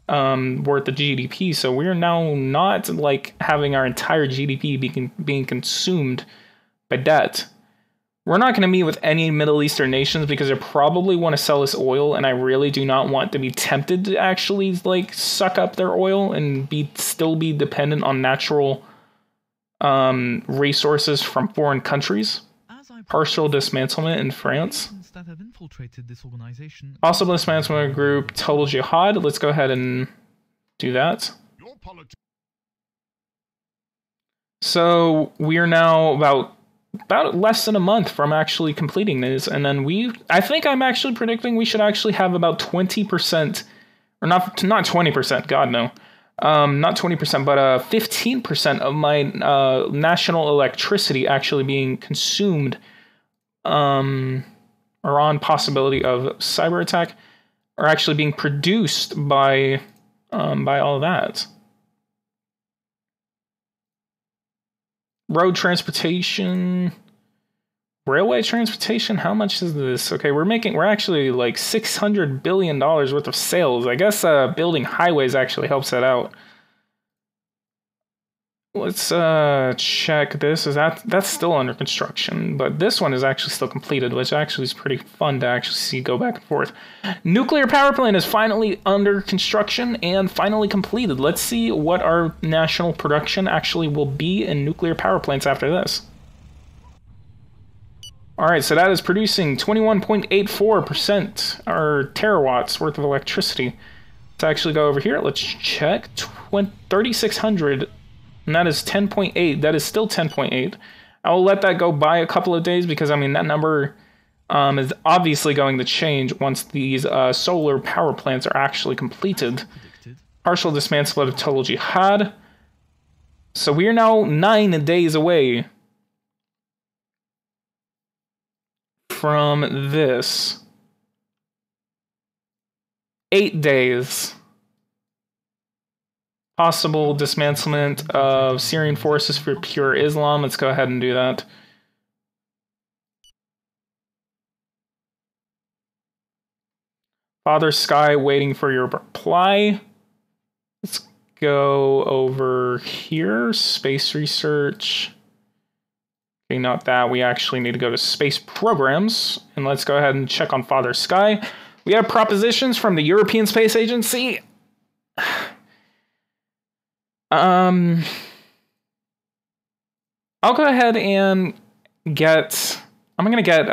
worth the GDP, so we're now not like having our entire GDP being consumed by debt. We're not going to meet with any Middle Eastern nations because they probably want to sell us oil, and I really do not want to be tempted to actually like suck up their oil and still be dependent on natural resources from foreign countries. Partial dismantlement in France. Also dismantlement group Total Jihad. Let's go ahead and do that. So we are now about less than a month from actually completing this, and then I think I'm actually predicting we should actually have about 20%, or not 20%, god no, not 20%, but 15% of my national electricity actually being consumed, or on possibility of cyber attack, or actually being produced by by all that. Road transportation, railway transportation. How much is this? Okay, we're actually like $600 billion worth of sales. I guess building highways actually helps that out. Let's check this. That's still under construction, but this one is actually still completed, which actually is pretty fun to actually see go back and forth. Nuclear power plant is finally under construction and finally completed. Let's see what our national production actually will be in nuclear power plants after this. All right, so that is producing 21.84% or terawatts worth of electricity. Let's actually go over here. Let's check 3,600. And that is 10.8. That is still 10.8. I will let that go by a couple of days because, I mean, that number is obviously going to change once these solar power plants are actually completed. Partial dismantlement of Total Jihad. So we are now 9 days away from this. 8 days. Possible dismantlement of Syrian forces for pure Islam. Let's go ahead and do that. Father Sky waiting for your reply. Let's go over here. Space research. Okay, not that. We actually need to go to space programs. And let's go ahead and check on Father Sky. We have propositions from the European Space Agency. I'll go ahead and get, I'm going to get,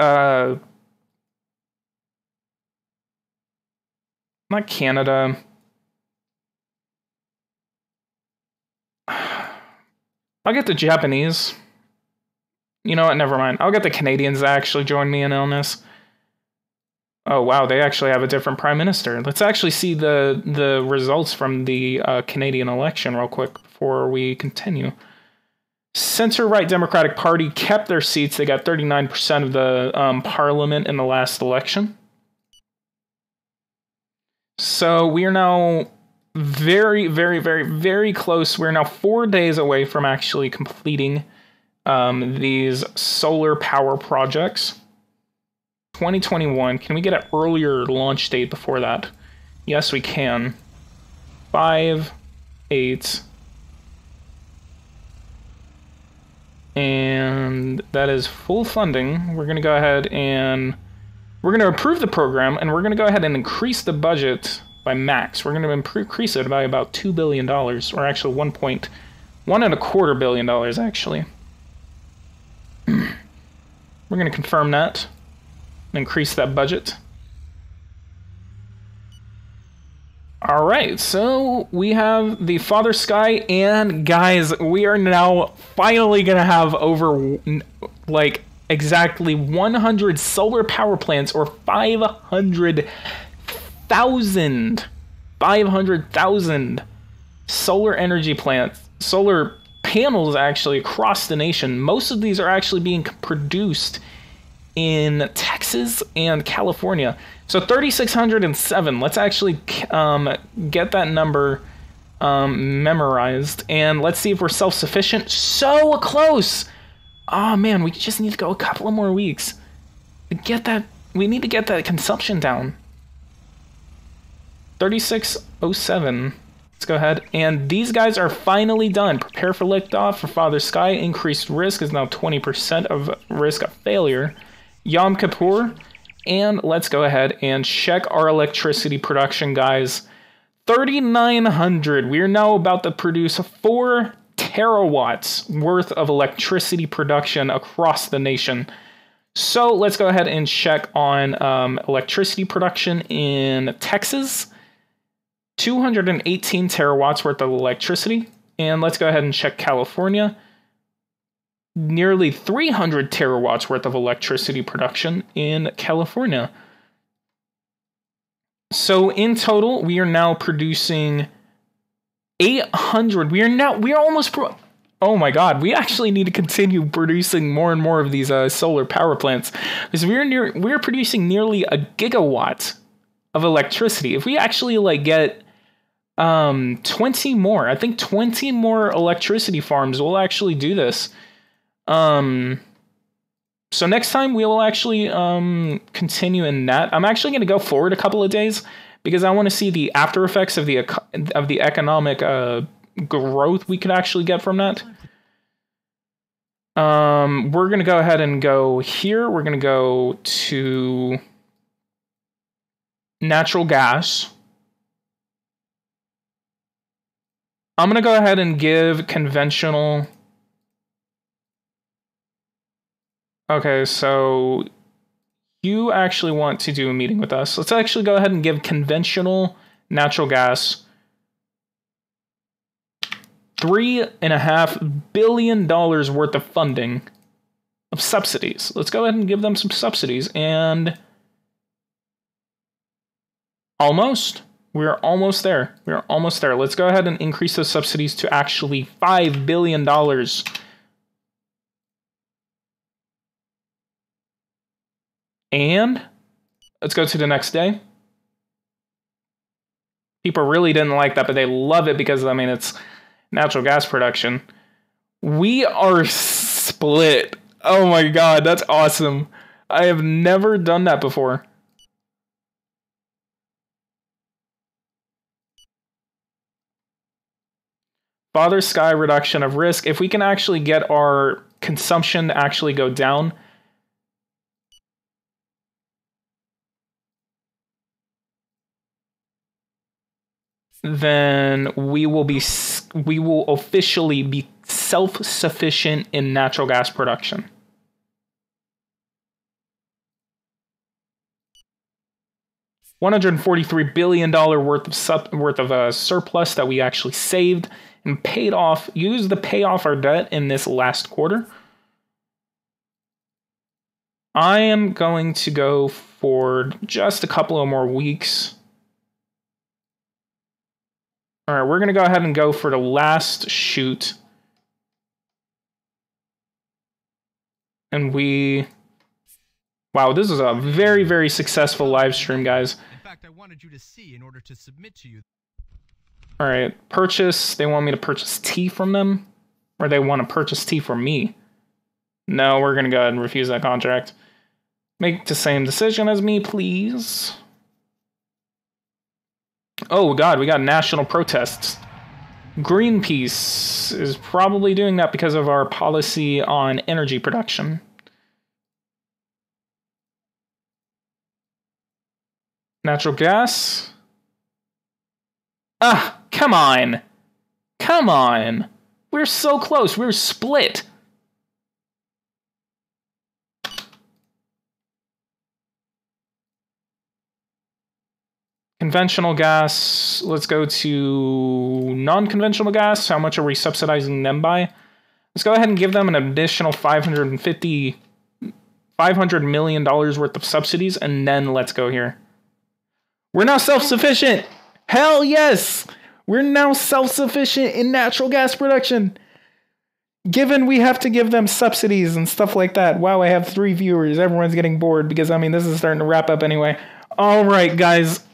not Canada. I'll get the Japanese. You know what, never mind. I'll get the Canadians to actually join me in on this. Oh, wow, they actually have a different prime minister. Let's actually see the results from the Canadian election real quick before we continue. Center-right Democratic Party kept their seats. They got 39% of the parliament in the last election. So we are now very, very, very, very close. We're now 4 days away from actually completing these solar power projects. 2021. Can we get an earlier launch date before that? Yes, we can. 5, 8. And that is full funding. We're going to go ahead and we're going to approve the program, and we're going to go ahead and increase the budget by max. We're going to increase it by about $2 billion, or actually $1.25 billion, actually. We're going to confirm that. Increase that budget. All right, so we have the Father Sky, and guys, we are now finally gonna have over like exactly 100 solar power plants, or 500,000 solar energy plants, solar panels actually across the nation. Most of these are actually being produced in Texas and California. So 3,607. Let's actually get that number memorized, and let's see if we're self-sufficient. So close! Oh man, we just need to go a couple of more weeks to get that. We need to get that consumption down. 3,607. Let's go ahead. And these guys are finally done. Prepare for liftoff for Father Sky. Increased risk is now 20% of risk of failure. Yom Kippur. And let's go ahead and check our electricity production, guys. 3,900. We are now about to produce 4 terawatts worth of electricity production across the nation. So let's go ahead and check on electricity production in Texas. 218 terawatts worth of electricity. And let's go ahead and check California. Nearly 300 terawatts worth of electricity production in California. So in total, we are now producing 800. We are almost oh my god, we actually need to continue producing more and more of these solar power plants, because we're producing nearly a gigawatt of electricity. If we actually like get 20 more. I think 20 more electricity farms will actually do this. So next time we will actually continue in that. I'm actually going to go forward a couple of days because I want to see the after effects of the economic growth we could actually get from that. We're going to go ahead and go here. We're going to go to natural gas. I'm going to go ahead and give conventional. Okay, so you actually want to do a meeting with us. Let's actually go ahead and give conventional natural gas $3.5 billion worth of funding of subsidies. Let's go ahead and give them some subsidies. And almost. We're almost there. We're almost there. Let's go ahead and increase those subsidies to actually $5 billion. And let's go to the next day. People really didn't like that, but they love it because, I mean, it's natural gas production. We are split. Oh my god, that's awesome. I have never done that before. Father Sky reduction of risk. If we can actually get our consumption to actually go down. Then we will officially be self-sufficient in natural gas production. $143 billion worth of surplus that we actually saved and paid off, used to pay off our debt in this last quarter. I am going to go for just a couple of more weeks. All right, we're going to go ahead and go for the last shoot. And wow, this is a very, very successful live stream, guys. In fact, I wanted you to see in order to submit to you. All right, purchase. They want me to purchase tea from them? Or they want to purchase tea from me? No, we're going to go ahead and refuse that contract. Make the same decision as me, please. Oh, God, we got national protests. Greenpeace is probably doing that because of our policy on energy production. Natural gas. Ah, come on. Come on. We're so close. We're split. Conventional gas. Let's go to non-conventional gas. How much are we subsidizing them by? Let's go ahead and give them an additional $500 million worth of subsidies, and then let's go here. We're now self-sufficient. Hell yes! We're now self-sufficient in natural gas production. Given we have to give them subsidies and stuff like that. Wow, I have 3 viewers. Everyone's getting bored because, I mean, this is starting to wrap up anyway. All right, guys.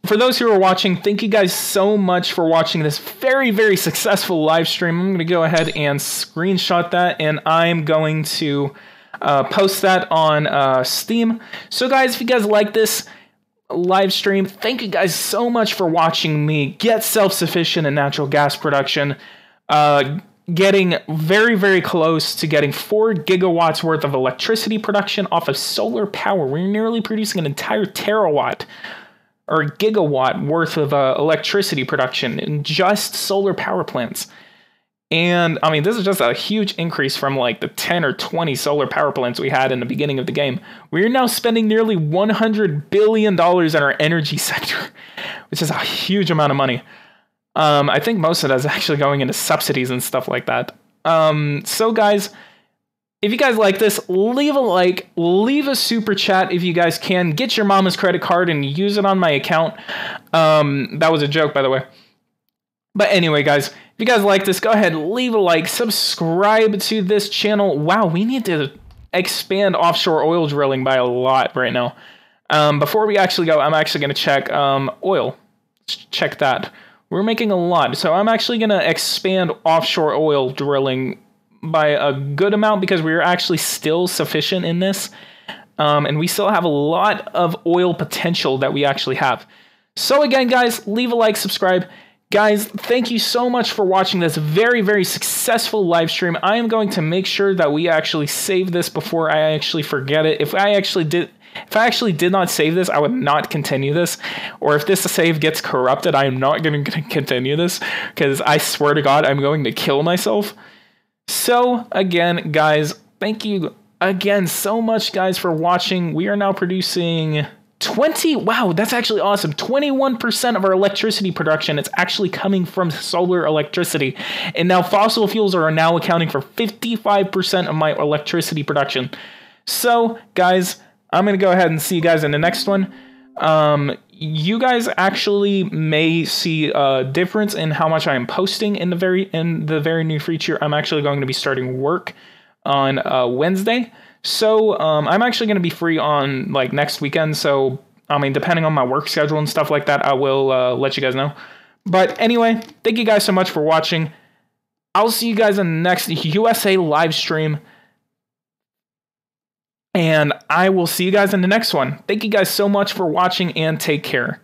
For those who are watching, thank you guys so much for watching this very, very successful live stream. I'm going to go ahead and screenshot that, and I'm going to post that on Steam. So, guys, if you guys like this live stream, thank you guys so much for watching me get self-sufficient in natural gas production, getting very, very close to getting 4 gigawatts worth of electricity production off of solar power. We're nearly producing an entire terawatt or gigawatt worth of electricity production in just solar power plants. And, I mean, this is just a huge increase from, like, the 10 or 20 solar power plants we had in the beginning of the game. We're now spending nearly $100 billion in our energy sector, which is a huge amount of money. I think most of that is actually going into subsidies and stuff like that. So, guys, if you guys like this, leave a like, leave a super chat if you guys can. Get your mama's credit card and use it on my account. That was a joke, by the way. But anyway, guys, if you guys like this, go ahead, leave a like, subscribe to this channel. Wow, we need to expand offshore oil drilling by a lot right now. Before we actually go, I'm actually going to check oil. check that. We're making a lot. So I'm actually going to expand offshore oil drilling by a good amount because we're actually still sufficient in this. And we still have a lot of oil potential that we actually have. So again, guys, leave a like, subscribe. Guys, thank you so much for watching this very, very successful live stream. I am going to make sure that we actually save this before I actually forget it. If I actually did not save this, I would not continue this. Or if this save gets corrupted, I am not going to continue this because I swear to God, I'm going to kill myself. So again, guys, thank you again so much, guys, for watching. We are now producing 20, wow, that's actually awesome. 21% of our electricity production is actually coming from solar electricity. And now fossil fuels are now accounting for 55% of my electricity production. So, guys, I'm going to go ahead and see you guys in the next one. You guys actually may see a difference in how much I am posting in the very near future. I'm actually going to be starting work on Wednesday. So I'm actually going to be free on like next weekend. So, I mean, depending on my work schedule and stuff like that, I will let you guys know. But anyway, thank you guys so much for watching. I'll see you guys in the next USA live stream. And I will see you guys in the next one. Thank you guys so much for watching and take care.